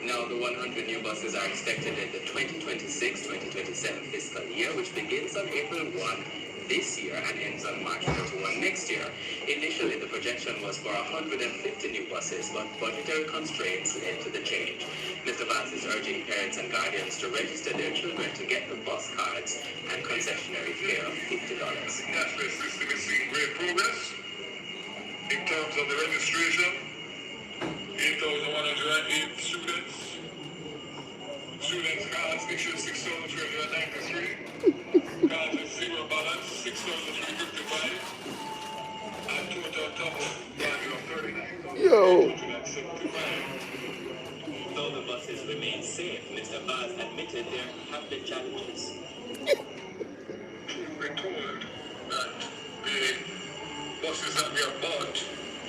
Now, the 100 new buses are expected in the 2026-2027 fiscal year, which begins on April 1 this year and ends on March 31 next year. Initially, the projection was for 150 new buses, but budgetary constraints led to the change. Mr. Vance is urging parents and guardians to register their children to get the bus cards and concessionary fare of $50. The national system is seeing great progress in terms of the registration. 8,108 students. Students cards issued 6,393. Cards with zero balance, 6,355. And total top value of 39,875. Though the buses remain safe, Mr. Vaz admitted there have been challenges. We're told that the buses that we have bought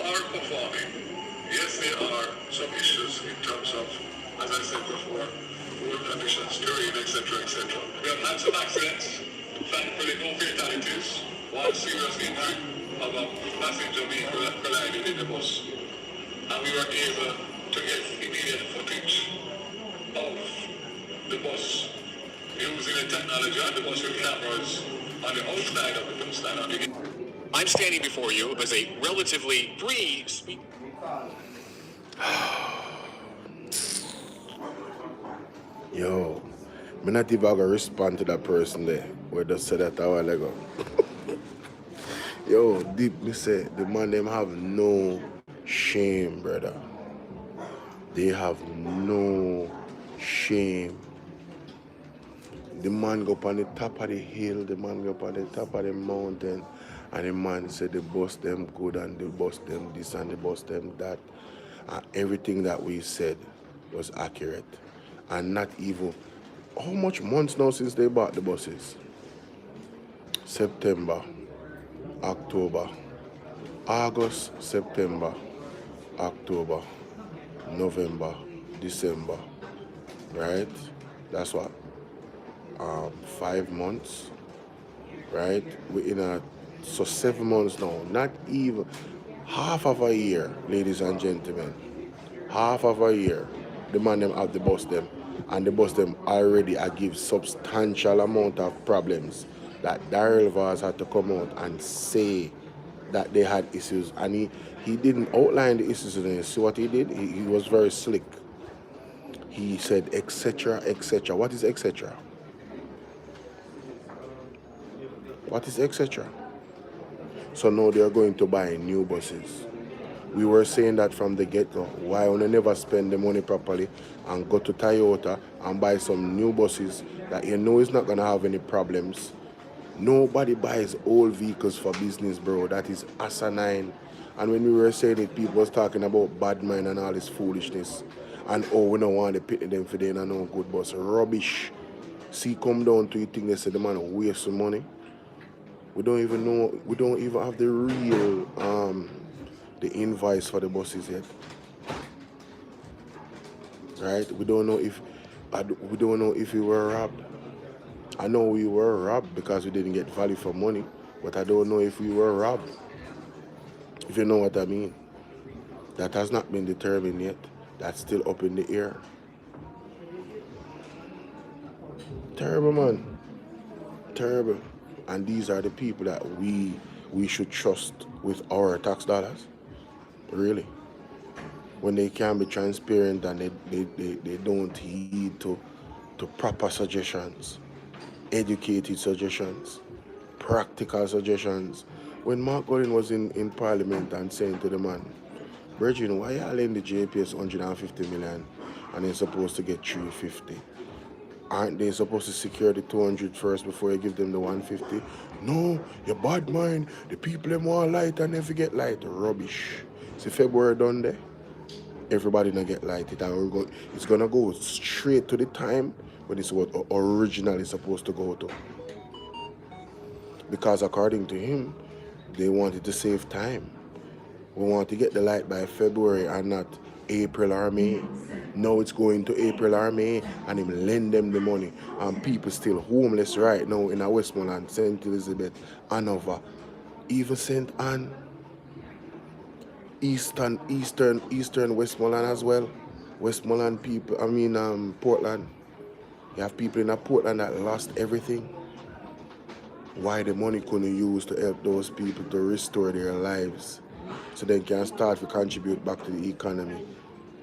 are performing. Yes, there are some issues in terms of, as I said before, road conditions, terrain, etc., etc. We have had some accidents, thankfully no fatalities. One serious injury of a passenger vehicle that collided in the bus. And we were able to get immediate footage of the bus using the technology on the bus with cameras on the outside of the bus stand. I'm standing before you as a relatively free speaker. Yo, me not even gonna respond to that person there where just said that a while ago. Yo, deep me say the man them have no shame, brother. They have no shame. The man go up on the top of the hill, the man go up on the top of the mountain, and the man said the boss them good and the boss them this and the boss them that. And everything that we said was accurate. And not even, how much months now since they bought the buses? September, October, August, September, October, November, December, right? That's what, 5 months, right? So 7 months now, not even half of a year, ladies and gentlemen. Half of a year, the man them have the bus them, and the bus them already give substantial amount of problems that Daryl Vaz had to come out and say that they had issues, and he didn't outline the issues. And you see what he did? He was very slick. He said etc. etc. What is etc.? What is etc.? So now they are going to buy new buses. We were saying that from the get-go. Why only never spend the money properly and go to Toyota and buy some new buses that you know is not going to have any problems. Nobody buys old vehicles for business, bro. That is asinine. And when we were saying it, people was talking about bad mind and all this foolishness. And we don't want to pity them for they no good bus. Rubbish. See, come down to you think they say the man waste some money. We don't even know, we don't even have the real the invoice for the buses yet, right? We don't know if we were robbed. I know we were robbed because we didn't get value for money, but I don't know if we were robbed. If you know what I mean. That has not been determined yet. That's still up in the air. Terrible, man. Terrible. And these are the people that we should trust with our tax dollars. Really, when they can be transparent and they don't heed to proper suggestions, educated suggestions, practical suggestions. When Mark Gorin was in Parliament and saying to the man, Bridget, why y'all lend the JPS 150 million and they're supposed to get 350? Aren't they supposed to secure the 200 first before you give them the 150? No, you're bad mind. The people them want light and never get light. Rubbish. See, February done there. Everybody not get light. It's gonna go straight to the time when it's what originally supposed to go to. Because according to him, they wanted to save time. We want to get the light by February and not April or May. Now it's going to April or May and him lend them the money. And people still homeless right now in a Westmoreland, St. Elizabeth, Hanover, even St. Anne, Eastern Westmoreland as well. Westmoreland people, Portland. You have people in Portland that lost everything. Why the money couldn't use to help those people to restore their lives so they can start to contribute back to the economy.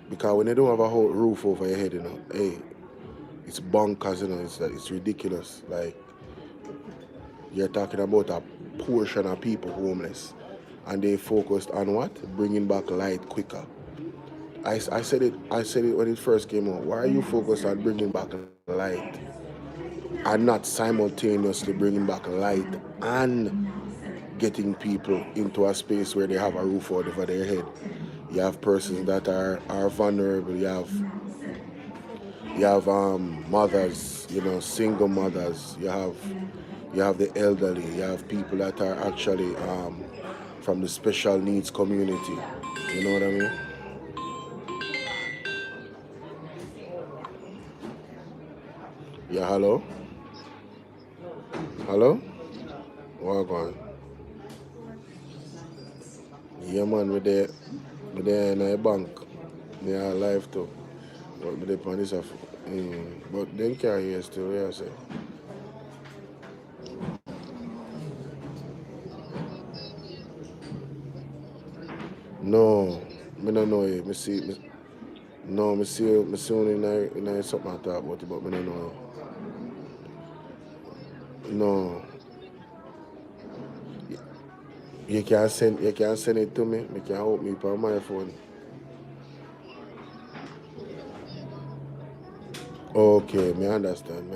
Because when they don't have a whole roof over your head, hey, it's bonkers, it's ridiculous. Like, you're talking about a portion of people homeless, and they focused on what? Bringing back light quicker. I said it when it first came out. Why are you focused on bringing back light and not simultaneously bringing back light and getting people into a space where they have a roof over their head? You have persons that are vulnerable. You have mothers, single mothers. You have the elderly. You have people that are actually from the special needs community. You know what I mean? Yeah, hello? Hello? What going? Yeah, man, we're there in a bank. They are alive too. But they on this But them can't hear still, yeah, I say. No, me don't know it. No, me see only in something I talk about it, but me don't know it. No, you can send it to me. Me can help me on my phone. Okay, me understand.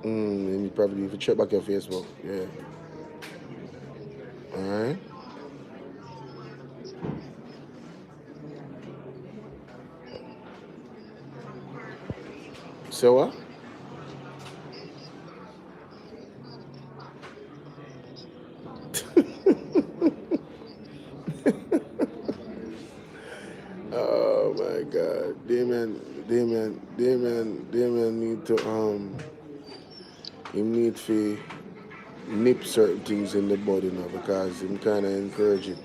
And you probably if you check back your Facebook, yeah. Alright. So what? Oh my God, Damien need to he need to nip certain things in the body now because him kind of encourage it.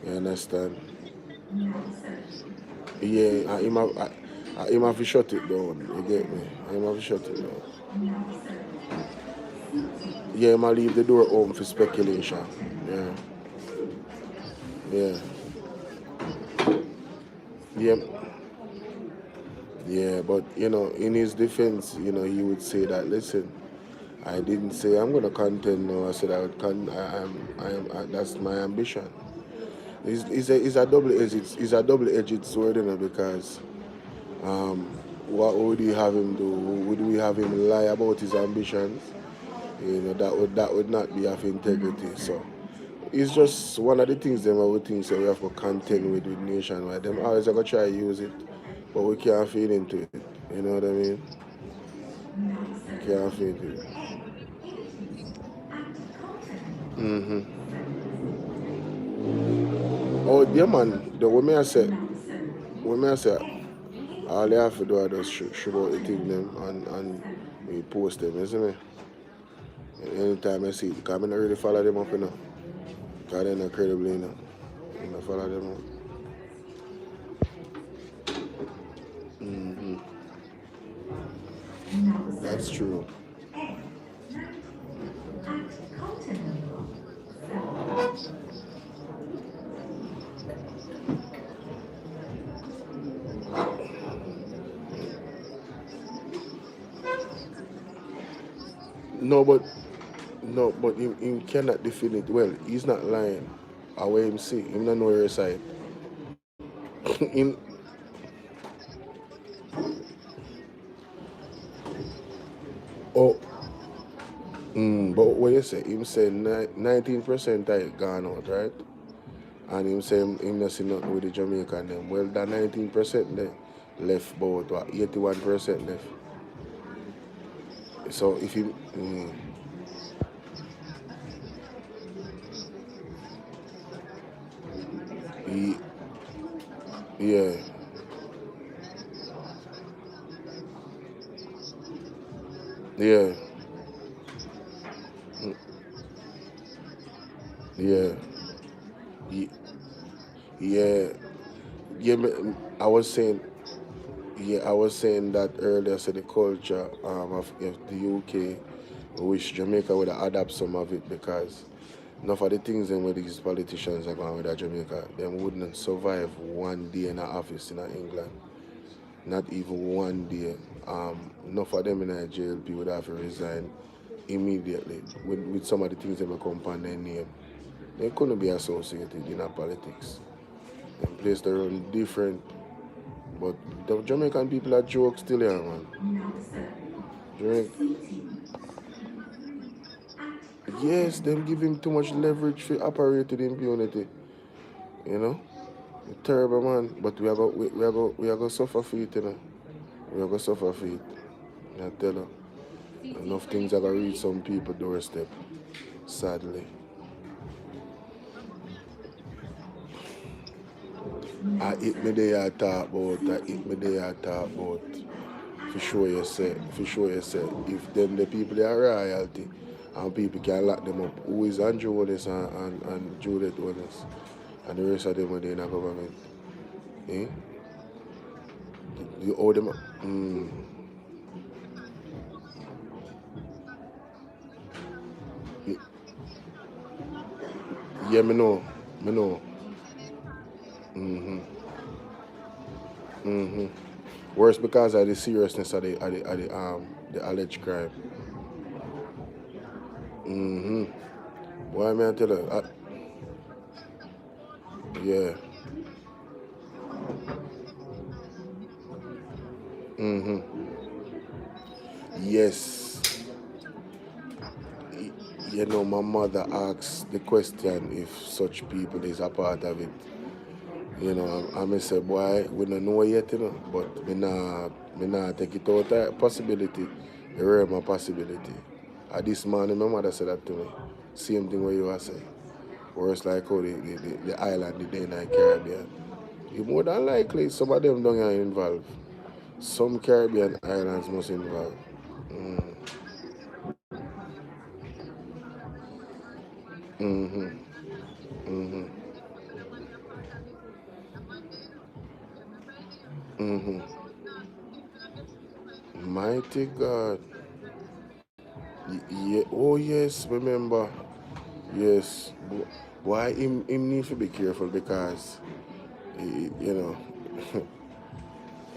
You understand? Yeah, him have to shut it down. You get me? Him have to shut it down. Yeah, him a leave the door open for speculation. Yeah, yeah, yeah, yeah. But in his defense, he would say that listen. I didn't say I'm gonna contend. No, I said I would that's my ambition. It's a double-edged sword, because what would we have him do? Would we have him lie about his ambitions? That would not be of integrity. So it's just one of the things them I would think so we have to contend with nationwide. Them always are gonna try to use it, but we can't feed into it. You know what I mean? Can't feed into it. Oh, yeah, man. The women I say, all they have to do is just shoot out the thing them and we post them, isn't it? And anytime I see it, because I don't really follow them up, because they're not credible, I don't follow them up. That's true. No, but he cannot defend it well. He's not lying. Away him see, him not know your side. him, oh, but what you say? Him say 19% I gone out, right? And him say him not see nothing with the Jamaican them. Well, that 19% there left about what 81% left. So if he, he yeah, yeah, yeah, ye- yeah, yeah. I was saying, yeah, I was saying that earlier. So the culture of the UK, wish Jamaica would adapt some of it because enough of the things then where these politicians are going with Jamaica, they wouldn't survive one day in an office in England. Not even one day. Enough of them in Nigeria would have to resign immediately with some of the things that will come upon their name. They couldn't be associated in our politics. And place their own different. But the Jamaican people are jokes still here, man. Yes, them give him too much leverage for operating impunity. You know? Terrible man. But we are going to suffer for it, We are going to suffer for it. I tell you. Enough things are going to reach some people doorstep. Sadly. I hit me there talk about, for sure you say, if them the people they are royalty and people can lock them up, who is Andrew Wallace and Judith Wallace and the rest of them are in the government? Eh? You owe them. Yeah, me know. Me know. Worse because of the seriousness of the alleged crime. Why may I tell you? Yeah. Yes. You know, my mother asks the question if such people is a part of it. You know, I may say, boy, we don't know yet, you know, but me not take it out a possibility, the realm of possibility. This morning, my mother said that to me. Same thing what you are saying. Whereas like how the island, the day in the Caribbean. You more than likely, some of them don't get involved. Some Caribbean islands must involve. Mm, mm-hmm, mm-hmm, mm-hmm. Mighty God. Yeah. Oh yes, remember. Yes. Why him need to be careful because you know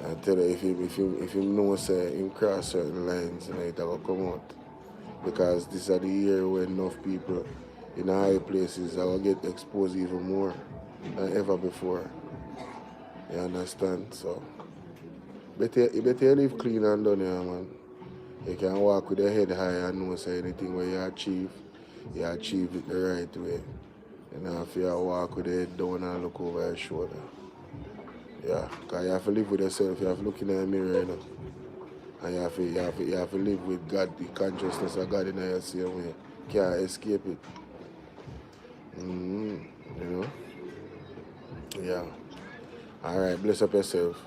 I tell you if him know say him cross certain lines, you know, it will come out. Because this is the year when enough people in high places will get exposed even more than ever before. You understand? So you better live clean and done, yeah, man. You can walk with your head high and know say anything where you achieve it the right way. You know, if you walk with your head down and look over your shoulder. Yeah, because you have to live with yourself, you have to look in the mirror, you know. And you have to live with God, the consciousness of God in your same way. Can't escape it. You know? Yeah. Alright, bless up yourself.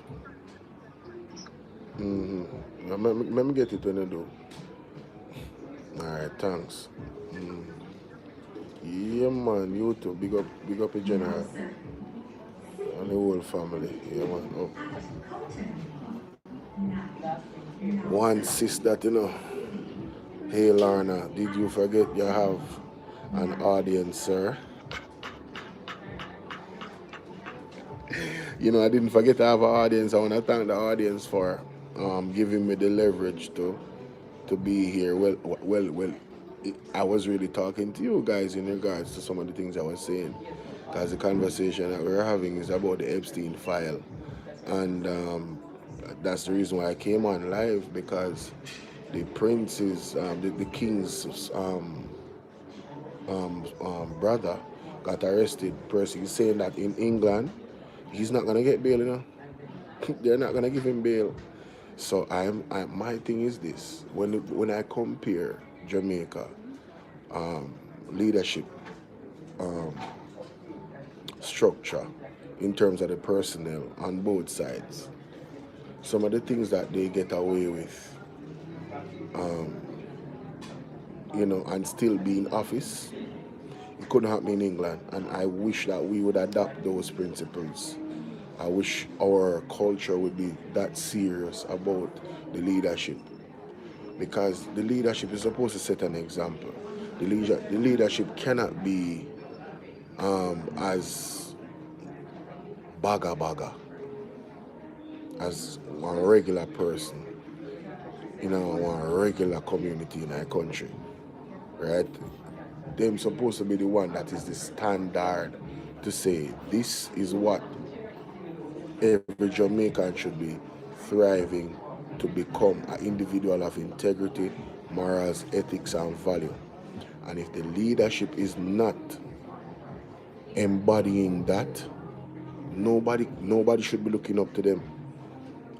Let me get it when you do. Alright, thanks. Yeah man, you too. Big up your general. And the whole family. Yeah man. Oh. One sis that you know. Hey Lorna, did you forget you have an audience, sir? You know, I didn't forget to have an audience. I want to thank the audience for giving me the leverage to be here. Well, I was really talking to you guys in regards to some of the things I was saying, because the conversation that we're having is about the Epstein file, and that's the reason why I came on live, because the prince's, the king's brother got arrested. Percy is saying that in England, he's not gonna get bail, you know. They're not gonna give him bail. So my thing is this: when I compare Jamaica leadership structure in terms of the personnel on both sides, some of the things that they get away with, you know, and still be in office, it couldn't happen in England. And I wish that we would adopt those principles. I wish our culture would be that serious about the leadership, because the leadership is supposed to set an example. The leadership cannot be as baga as one regular person in one regular community in our country, right? Them supposed to be the one that is the standard to say this is what every Jamaican should be thriving to become an individual of integrity, morals, ethics, and value. And if the leadership is not embodying that, nobody should be looking up to them.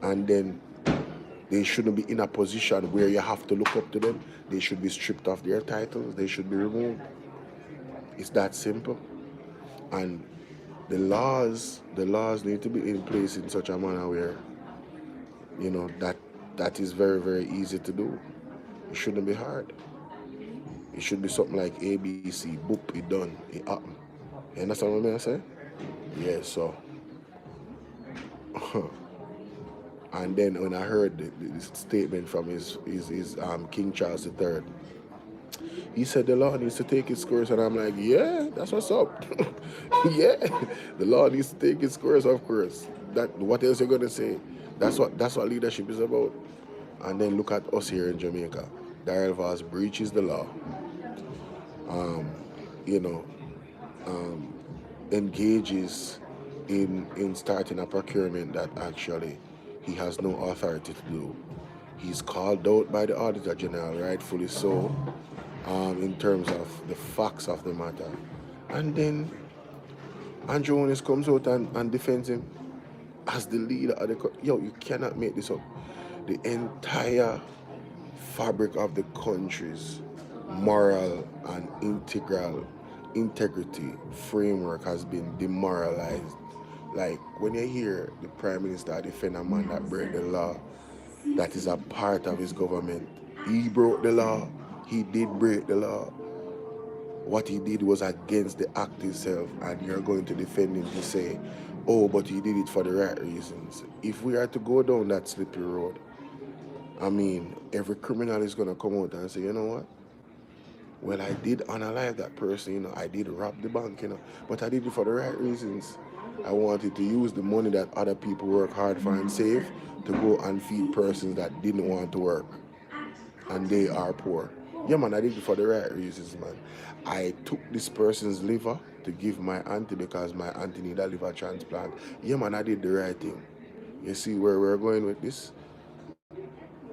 And then they shouldn't be in a position where you have to look up to them. They should be stripped of their titles. They should be removed. It's that simple. And the laws need to be in place in such a manner where, you know, that is very, very easy to do. It shouldn't be hard. It should be something like ABC, boop, it done, it happen. You understand what I'm saying? Yeah, so And then when I heard the statement from his King Charles III, he said the law needs to take its course, and I'm like, yeah, that's what's up. Yeah, the law needs to take its course, of course. That what else you're gonna say? That's what leadership is about. And then look at us here in Jamaica. Darrell Voss breaches the law. You know, engages in starting a procurement that actually he has no authority to do. He's called out by the Auditor General, rightfully so, in terms of the facts of the matter. And then Andrew Owens comes out and defends him as the leader of the yo, you cannot make this up. The entire fabric of the country's moral and integral integrity framework has been demoralized. Like when you hear the Prime Minister defend a man that break the law, that is a part of his government. He broke the law. He did break the law. What he did was against the act itself, and you're going to defend him to say, oh, but he did it for the right reasons. If we are to go down that slippery road, I mean, every criminal is going to come out and say, you know what? Well, I did unalive that person, you know, I did rob the bank, you know, but I did it for the right reasons. I wanted to use the money that other people work hard for and save to go and feed persons that didn't want to work, and they are poor. Yeah, man, I did it for the right reasons, man. I took this person's liver to give my auntie because my auntie needed a liver transplant. Yeah, man, I did the right thing. You see where we're going with this?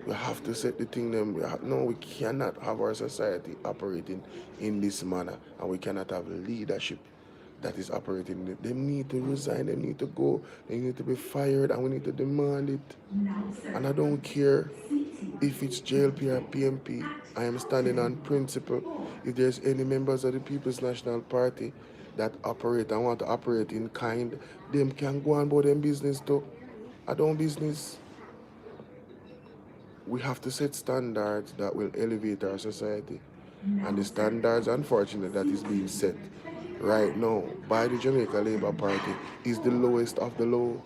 We have to set the thing them. No, we cannot have our society operating in this manner, and we cannot have leadership that is operating. They need to resign. They need to go. They need to be fired, and we need to demand it. And I don't care if it's JLP or PMP. I am standing on principle. If there's any members of the People's National Party that operate and want to operate in kind, them can go on about them business too. I don't business. We have to set standards that will elevate our society. And the standards, unfortunately, that is being set right now by the Jamaica Labour Party is the lowest of the low.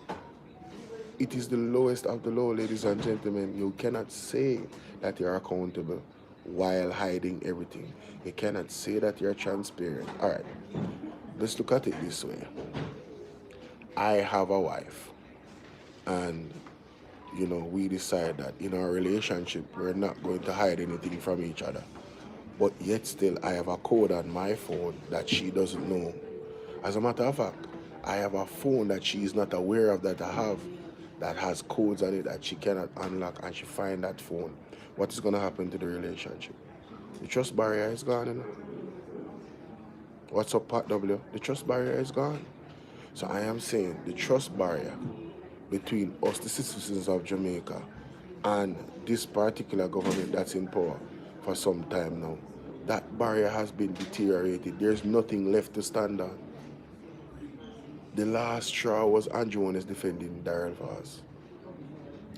It is the lowest of the low, ladies and gentlemen. You cannot say that you're accountable while hiding everything. You cannot say that you're transparent. All right, let's look at it this way. I have a wife, and you know, we decide that in our relationship, we're not going to hide anything from each other. But yet still, I have a code on my phone that she doesn't know. As a matter of fact, I have a phone that she is not aware of that I have, that has codes on it that she cannot unlock, and she find that phone. What is going to happen to the relationship? The trust barrier is gone, you know? What's up, Pat W? The trust barrier is gone. So I am saying the trust barrier between us, the citizens of Jamaica, and this particular government that's in power for some time now, that barrier has been deteriorated. There's nothing left to stand on. The last straw was Andrew Owens defending Darrell Voss.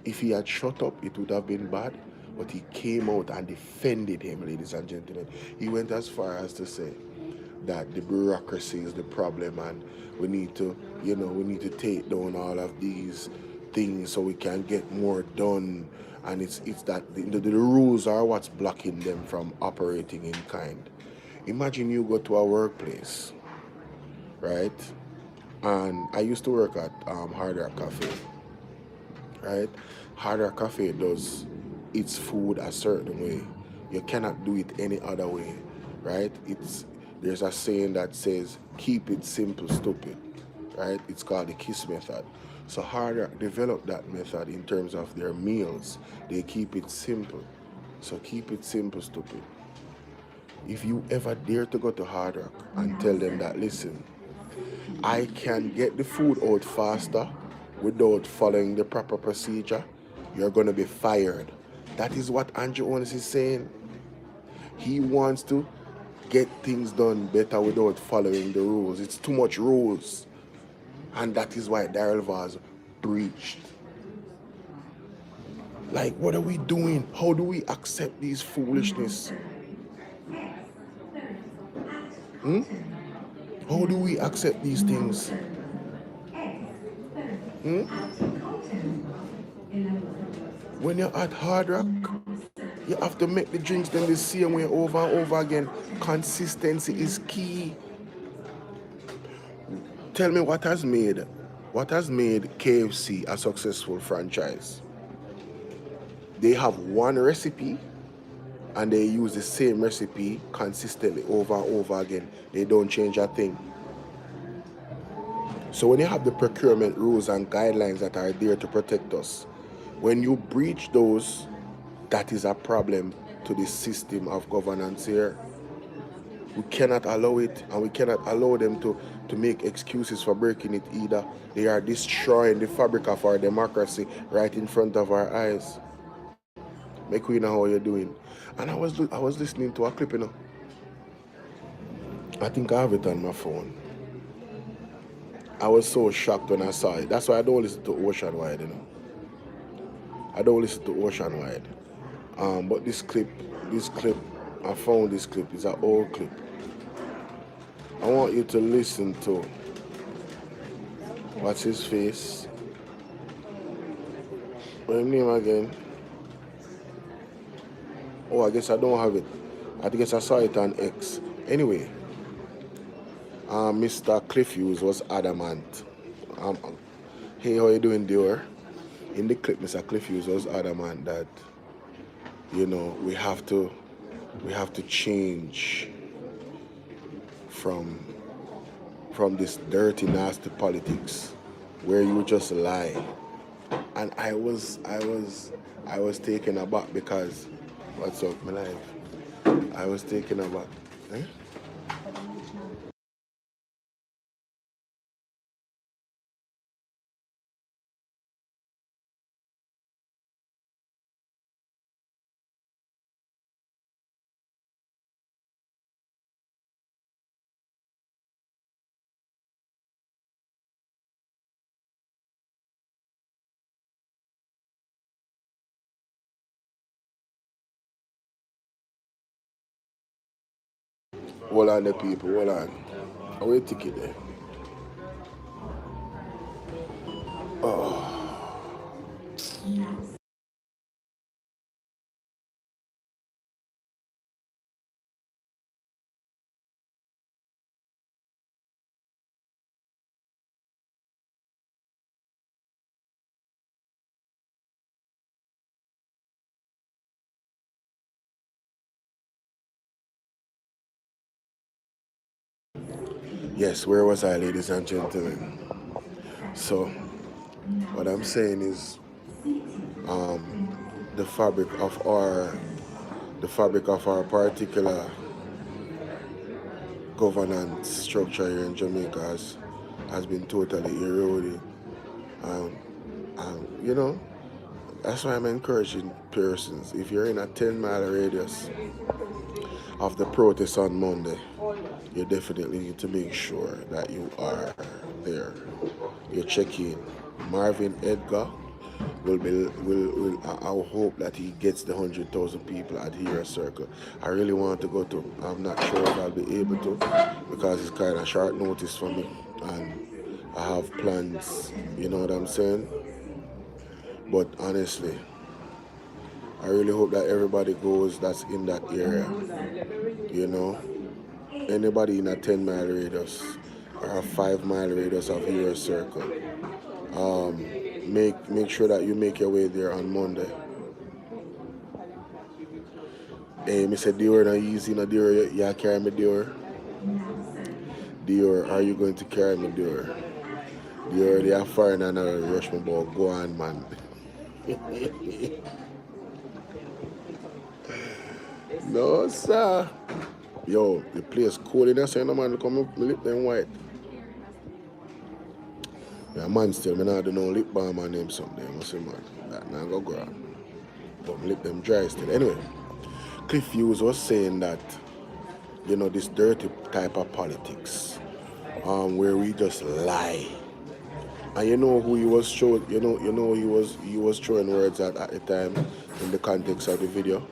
If he had shut up, it would have been bad, but he came out and defended him, ladies and gentlemen. He went as far as to say that the bureaucracy is the problem, and we need to, you know, we need to take down all of these things so we can get more done. And it's that the rules are what's blocking them from operating in kind. Imagine you go to a workplace, right? And I used to work at Hard Rock Cafe, right? Hard Rock Cafe does its food a certain way. You cannot do it any other way, right? There's a saying that says, keep it simple, stupid, right? It's called the KISS method. So Hard Rock developed that method in terms of their meals. They keep it simple. So keep it simple, stupid. If you ever dare to go to Hard Rock and tell them that, listen, I can get the food out faster without following the proper procedure, you're going to be fired. That is what Andrew Owens is saying. He wants to get things done better without following the rules. It's too much rules. And that is why Darrell Voss breached. Like, what are we doing? How do we accept these foolishness? How do we accept these things? When you're at Hard Rock, you have to make the drinks them the same way over and over again. Consistency is key. Tell me what has made KFC a successful franchise. They have one recipe and they use the same recipe consistently over and over again. They don't change a thing. So when you have the procurement rules and guidelines that are there to protect us, when you breach those, that is a problem to the system of governance here. We cannot allow it, and we cannot allow them to make excuses for breaking it either. They are destroying the fabric of our democracy right in front of our eyes. Make we know how you're doing. And I was listening to a clip, I think I have it on my phone. I was so shocked when I saw it. That's why I don't listen to Ocean Wide, I don't listen to Ocean Wide. But this clip, I found this clip. It's an old clip. I want you to listen to what's his face. What's his name again? Oh, I guess I don't have it. I guess I saw it on X. Anyway, Mr. Cliff Hughes was adamant. Hey, how you doing, Dior? In the clip, Mr. Cliff Hughes was adamant that, we have to change from this dirty, nasty politics where you just lie. And I was taken aback because, what's up, my life? I was taken aback. Hold on the people, hold on. I'll wait ticket there. Yes, where was I, ladies and gentlemen? So, what I'm saying is, the fabric of our particular governance structure here in Jamaica has been totally eroded. That's why I'm encouraging persons, if you're in a 10-mile radius of the protest on Monday, you definitely need to make sure that you are there. You check in. Marvin Edgar I hope that he gets the 100,000 people at Hero Circle. I really want to go to. I'm not sure if I'll be able to because it's kind of short notice for me and I have plans, you know what I'm saying? But honestly, I really hope that everybody goes that's in that area, Anybody in a 10-mile radius or a 5-mile radius of Hero Circle, make sure that you make your way there on Monday. Hey, Mr. Dior, not easy, no Dior, you carry me Dior? Dior, are you going to carry me Dior? Dior, they are far and another rush me about, go on, man. No, sir. Yo, the place cold in there, so no man come up, my lip them white. Yeah, man still, me not do no lip balm and name something, I say, man, that not go grab. But my lip them dry still. Anyway, Cliff Hughes was saying that, this dirty type of politics, where we just lie. And you know who he was showing, he was throwing words at the time in the context of the video.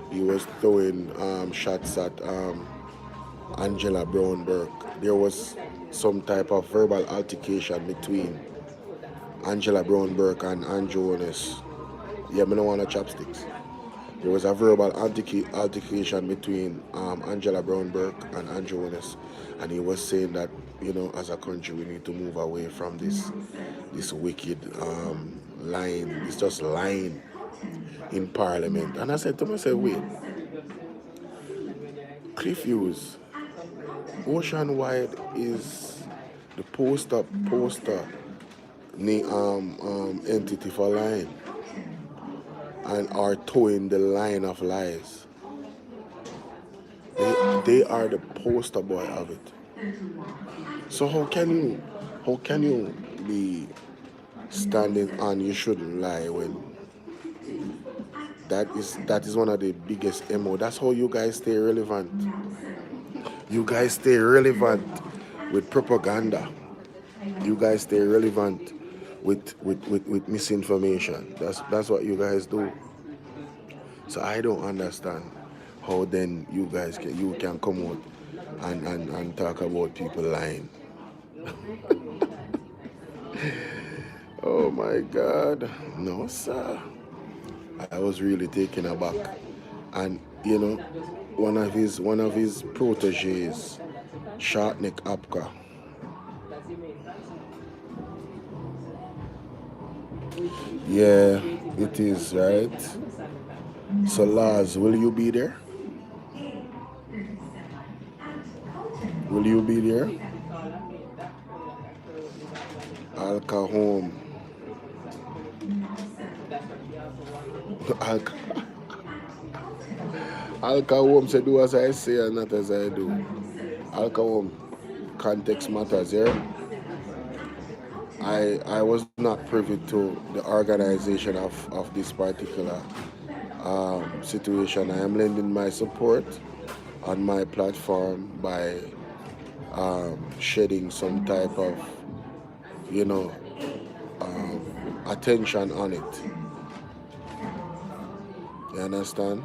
He was throwing shots at Angela Brown-Burke. There was some type of verbal altercation between Angela Brown-Burke and Andrew Honest Yeah, me no want no chopsticks. There was a verbal altercation between Angela Brown Burke and Andrew Willis, and he was saying that, you know, as a country we need to move away from this wicked lying. It's just lying in Parliament. And I said to myself, wait, Cliff Hughes, Ocean Wide is the poster entity for lying and are towing the line of lies. They are the poster boy of it. So how can you be standing on you shouldn't lie when that is one of the biggest MO. That's how you guys stay relevant. You guys stay relevant with propaganda. You guys stay relevant with misinformation. That's what you guys do. So I don't understand how then you can come out and talk about people lying. Oh my God. No, sir. I was really taken aback. And you know, one of his proteges, Shortneck Apka. Yeah, it is, right? So Lars, will you be there? Will you be there? I'll come home. I'll come home, say do as I say and not as I do. I'll come home. Context matters, yeah? I was not privy to the organization of this particular situation. I am lending my support on my platform by shedding some type of, you know, attention on it. You understand?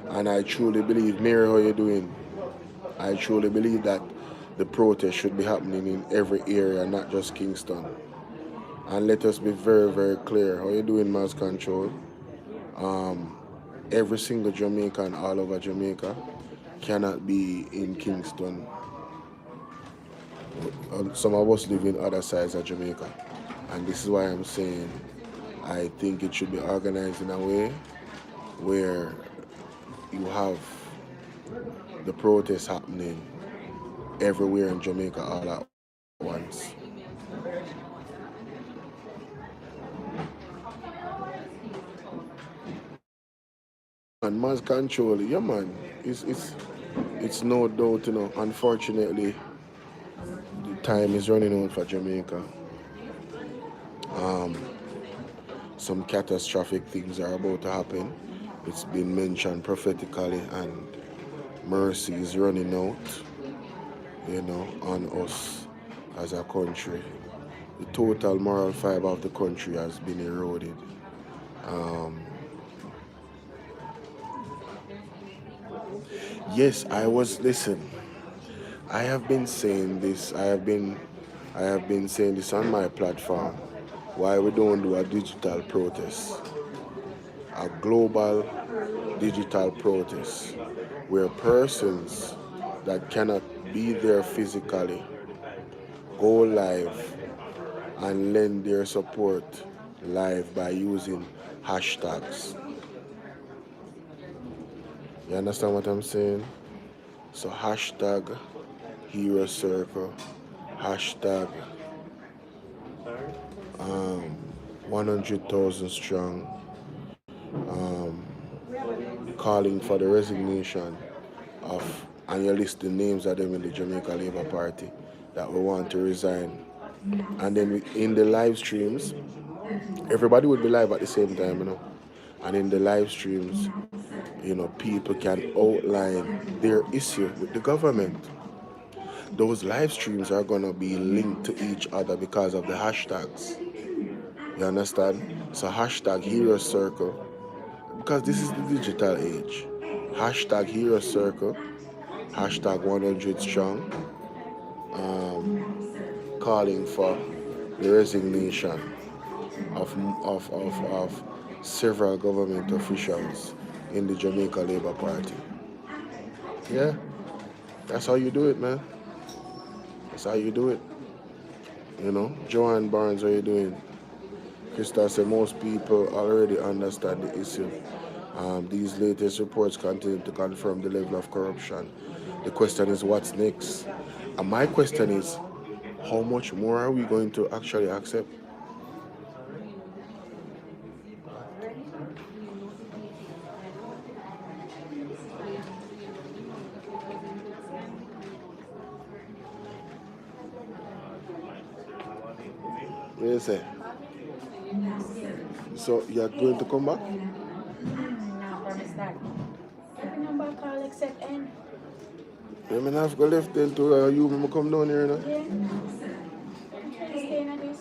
And I truly believe, Mary, how you doing? I truly believe that the protest should be happening in every area, not just Kingston. And let us be very, very clear. How you doing, Mass Control? Every single Jamaican all over Jamaica cannot be in Kingston. Some of us live in other sides of Jamaica. And this is why I'm saying I think it should be organized in a way where you have the protests happening everywhere in Jamaica all at once. And mass control, yeah man, it's no doubt, you know, unfortunately the time is running out for Jamaica. Some catastrophic things are about to happen. It's been mentioned prophetically, and mercy is running out, you know, on us as a country. The total moral fiber of the country has been eroded. Yes, listen, I have been saying this, I have been saying this on my platform, why we don't do a digital protest, a global digital protest, where persons that cannot be there physically go live and lend their support live by using hashtags. You understand what I'm saying? So hashtag Hero Circle, hashtag 100,000 strong, calling for the resignation of, and you list the names of them in the Jamaica Labour Party that we want to resign. And then in the live streams, everybody would be live at the same time, you know. And in the live streams, you know, people can outline their issue with the government. Those live streams are going to be linked to each other because of the hashtags. You understand? So hashtag Hero Circle, because this is the digital age. Hashtag Hero Circle, hashtag 100 strong, calling for the resignation of several government officials in the Jamaica Labour Party. Yeah, that's how you do it, man. That's how you do it. You know, Joanne Barnes, how you doing? Krista said most people already understand the issue. These latest reports continue to confirm the level of corruption. The question is, what's next? And my question is, how much more are we going to actually accept? What do you say? So you're going to come back? Now, promise that. Every number call except N. I mean, I've got left then to you when come down here, no? Yeah. I'm trying to stay in this.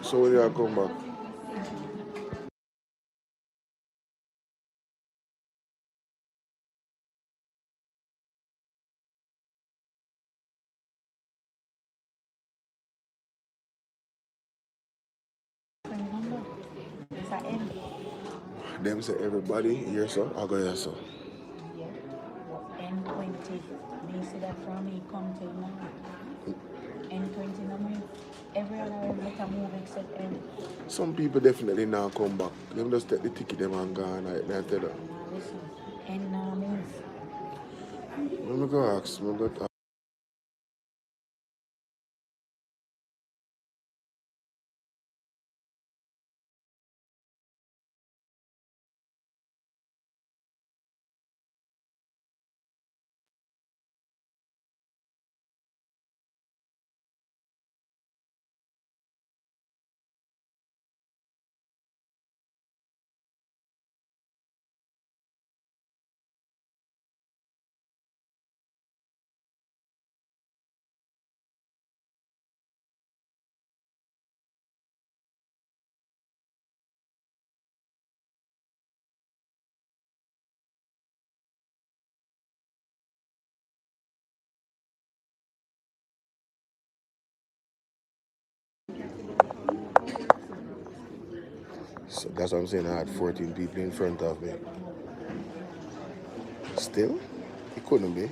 So when you come back? Number. It's a N. Them say everybody here, so I'll go here, so. Yeah. N20. Me see that from me come to now. N20 number. Every other better move except N. Some people definitely now come back. Them just take the ticket them and gone. I tell you. Now listen. N now move. Let me go ask. Let me go ask. So that's what I'm saying. I had 14 people in front of me. Still? It couldn't be.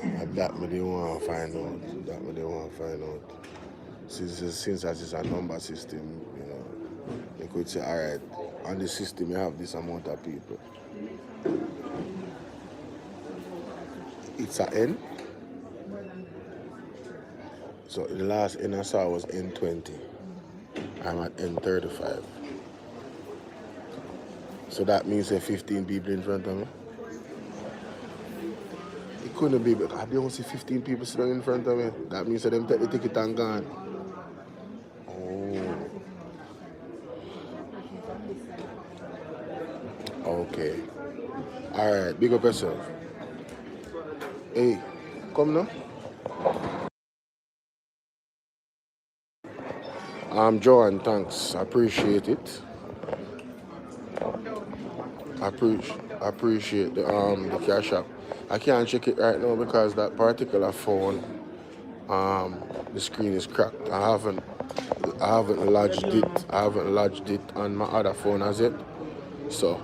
And that me they want to find out. That me they want to find out. Since that is a number system, you know, they could say, all right, on the system you have this amount of people. It's an N. So the last N I saw was N20. I'm at N35. So that means there 15 people in front of me. It couldn't be, but I don't see 15 people sitting in front of me. That means that them take the ticket and gone. Oh. Okay. Alright, big up yourself. Hey, come now. Joanne, thanks. I appreciate it. I appreciate the cash app. I can't check it right now because that particular phone, the screen is cracked. I haven't lodged it. I haven't lodged it on my other phone as yet. So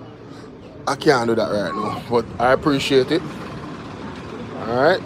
I can't do that right now. But I appreciate it. Alright.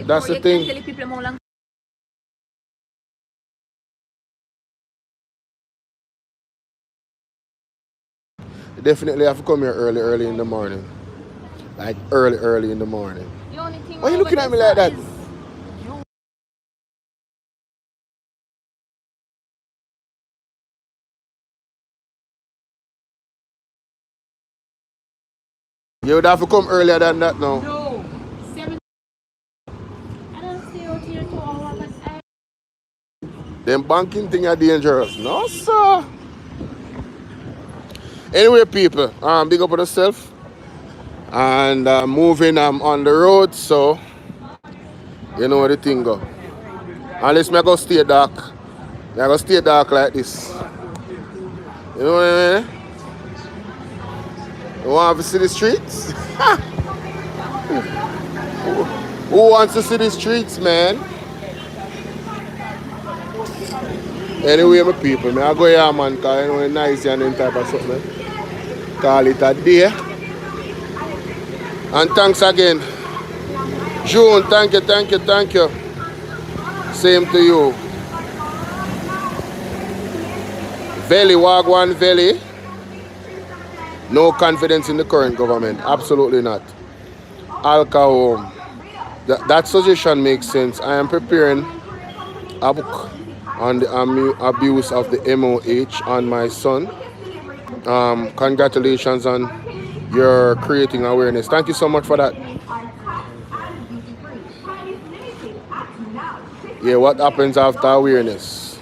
That's the thing. You definitely have to come here early in the morning. Like early in the morning. Why are you looking at me like that? You would have to come earlier than that now. No. 7. I don't stay out here 2 hours, but Them banking thing are dangerous. No, sir. Anyway, people, big up on yourself. And moving on the road, so you know where the thing go. Unless me go stay dark. I go stay dark like this. You know what I mean? You want to see the streets? Who wants to see the streets, man? Anyway, my people, I go here, man, because you know it's nice and them type of something. Call it a day. And thanks again. June, thank you. Same to you. Valley, Wagwan Valley. No confidence in the current government. Absolutely not. Alcohol. That suggestion makes sense. I am preparing a book on the abuse of the MOH on my son. Congratulations on your creating awareness. Thank you so much for that. Yeah, what happens after awareness?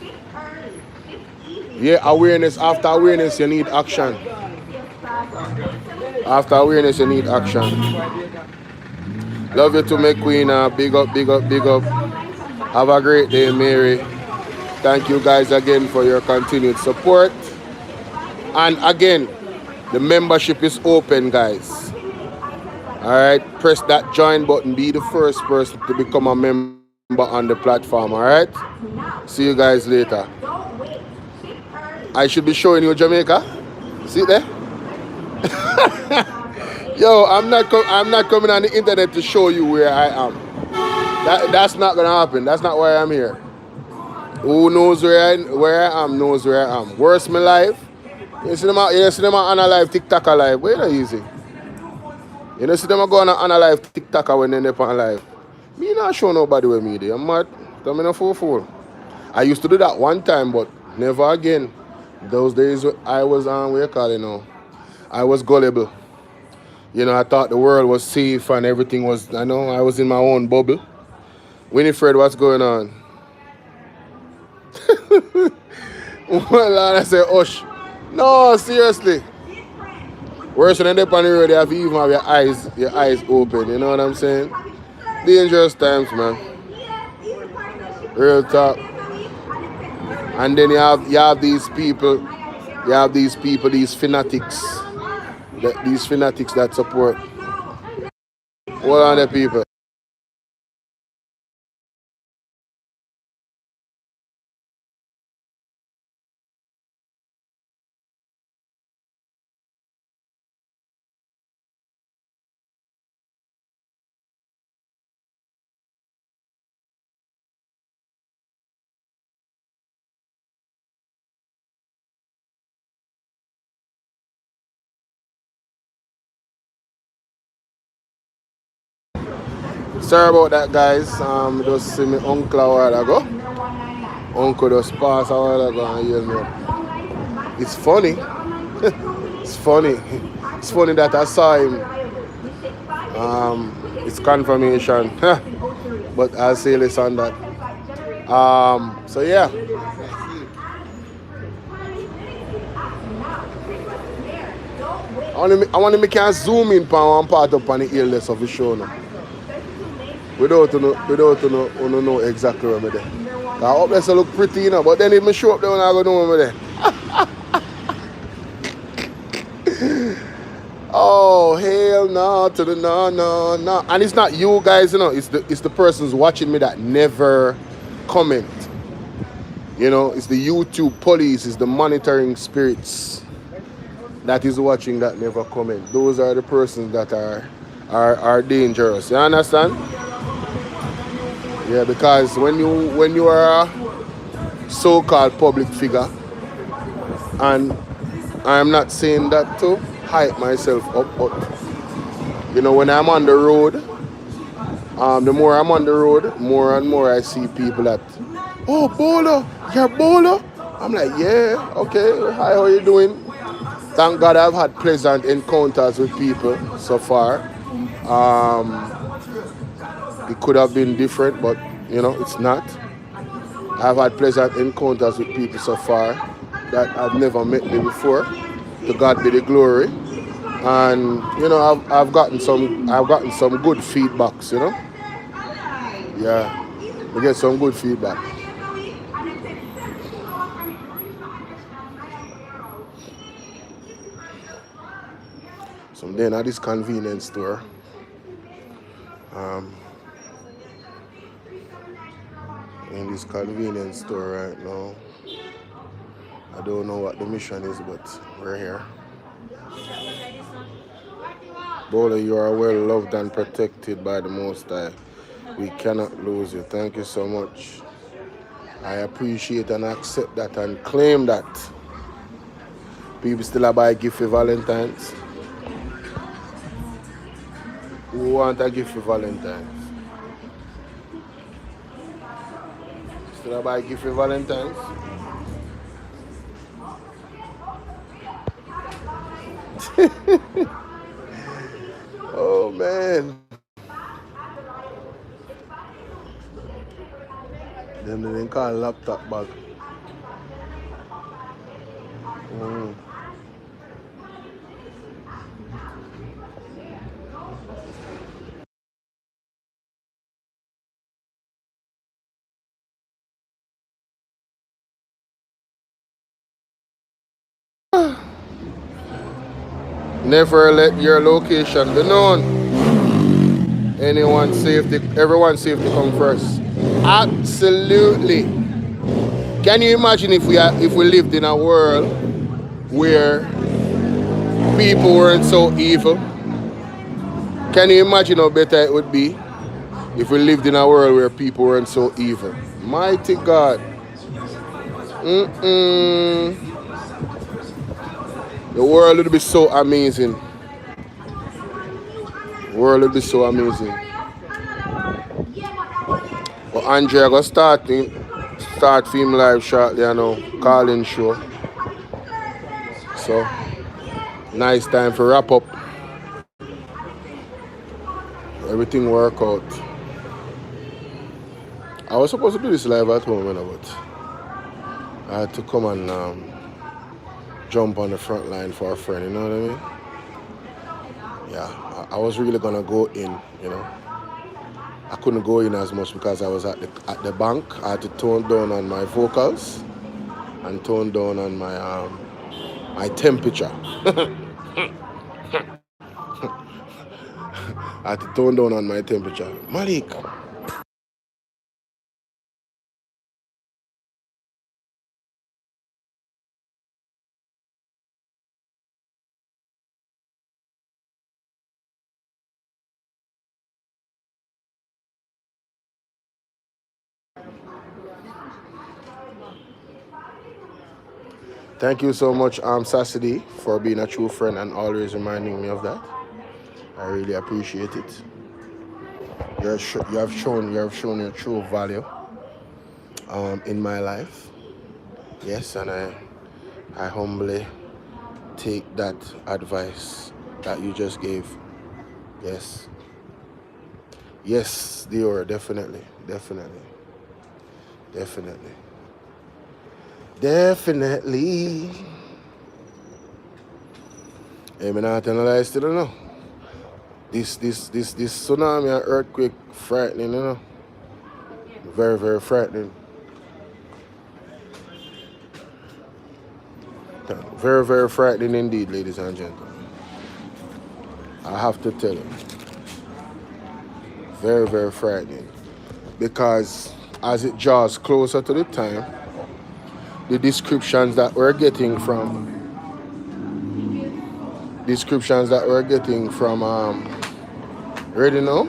Yeah, awareness. After awareness, you need action. After awareness, you need action. Love you to my queen. Big up. Have a great day, Mary. Thank you guys again for your continued support. And again, the membership is open, guys. Alright, press that join button. Be the first person to become a member on the platform. Alright? See you guys later. I should be showing you Jamaica. See there? Yo, I'm not coming on the internet to show you where I am. That's not gonna happen. That's not why I'm here. Who knows where I am knows where I am. Worse my life. You see them on a live TikTok live. Wait easy. You know see them go on a live TikTok when they're on live. Me not show nobody where me there. I'm mad. I'm in a fool. I used to do that one time, but never again. Those days I was on where you call it now. I was gullible. You know, I thought the world was safe and everything was, I was in my own bubble. Winifred, what's going on? Well, I said, Osh. No, seriously. Worse than they on the road, you have to even have your eyes open, you know what I'm saying? Dangerous times, man. Real talk. And then you have these people, these fanatics. These fanatics that support. Hold on there, people. Sorry about that, guys. Just see my uncle a while ago. Uncle just passed a while ago and yelled me up. It's funny. It's funny. It's funny that I saw him. It's confirmation. But I'll say less on that. So yeah. I want to make a zoom in on one part up on the illness of the show now. Without know exactly where I'm there. I hope this look pretty, you know, but then if I show up there, I go know where I'm there. Oh, hell no, to the no. And it's not you guys, you know, it's the persons watching me that never comment. You know, it's the YouTube police, it's the monitoring spirits that is watching that never comment. Those are the persons that are dangerous. You understand? Yeah, because when you are a so-called public figure, and I'm not saying that to hype myself up, but you know, when I'm on the road, the more I'm on the road, more and more I see people that, oh, Bolo, you're Bolo? I'm like, yeah, okay, hi, how you doing? Thank God I've had pleasant encounters with people so far. Um, it could have been different, but you know, it's not. I've had pleasant encounters with people so far that have never met me before. To God be the glory. And you know, I've gotten some good feedbacks, you know. Yeah. We get some good feedback. So I'm then at this convenience store. Um, in this convenience store right now. I don't know what the mission is, but we're here. Bolo, you are well loved and protected by the Most High. We cannot lose you. Thank you so much. I appreciate and accept that and claim that. People still buy a gift for Valentine's. Who want a gift for Valentine's? Still buy a gift for Valentine's? Oh man. Them they call laptop bag. Mm. Never let your location be known. Everyone's safety come first. Absolutely. Can you imagine if we lived in a world where people weren't so evil? Can you imagine how better it would be if we lived in a world where people weren't so evil? Mighty God. Mm-mm. The world would be so amazing. The world would be so amazing. But Andrea go start film live shortly, you know, calling show. So nice time for wrap up. Everything work out. I was supposed to do this live at home, but I had to come and jump on the front line for a friend, you know what I mean? Yeah, I was really gonna go in, you know. I couldn't go in as much because I was at the bank. I had to tone down on my vocals and tone down on my temperature. I had to tone down on my temperature. Malik. Thank you so much, Sassidi, for being a true friend and always reminding me of that. I really appreciate it. You have shown your true value in my life. Yes, and I humbly take that advice that you just gave. Yes. Yes, Dior, definitely. Definitely. Hey, man, I tell you, I still don't know. This tsunami and earthquake frightening, you know. Very, very frightening. Very, very frightening indeed, ladies and gentlemen. I have to tell you. Very, very frightening. Because as it draws closer to the time, the descriptions that we're getting from ready now?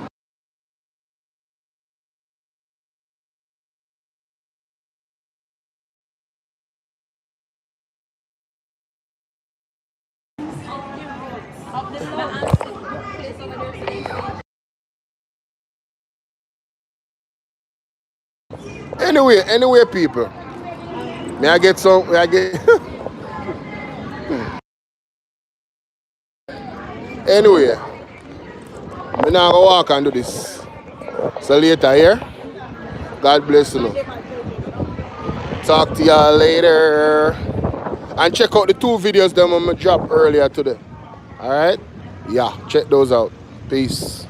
Anyway, people. May I get Anyway, I'm now gonna walk and do this. So later here. God bless you. Talk to y'all later. And check out the 2 videos that I'm gonna drop earlier today. Alright? Yeah, check those out. Peace.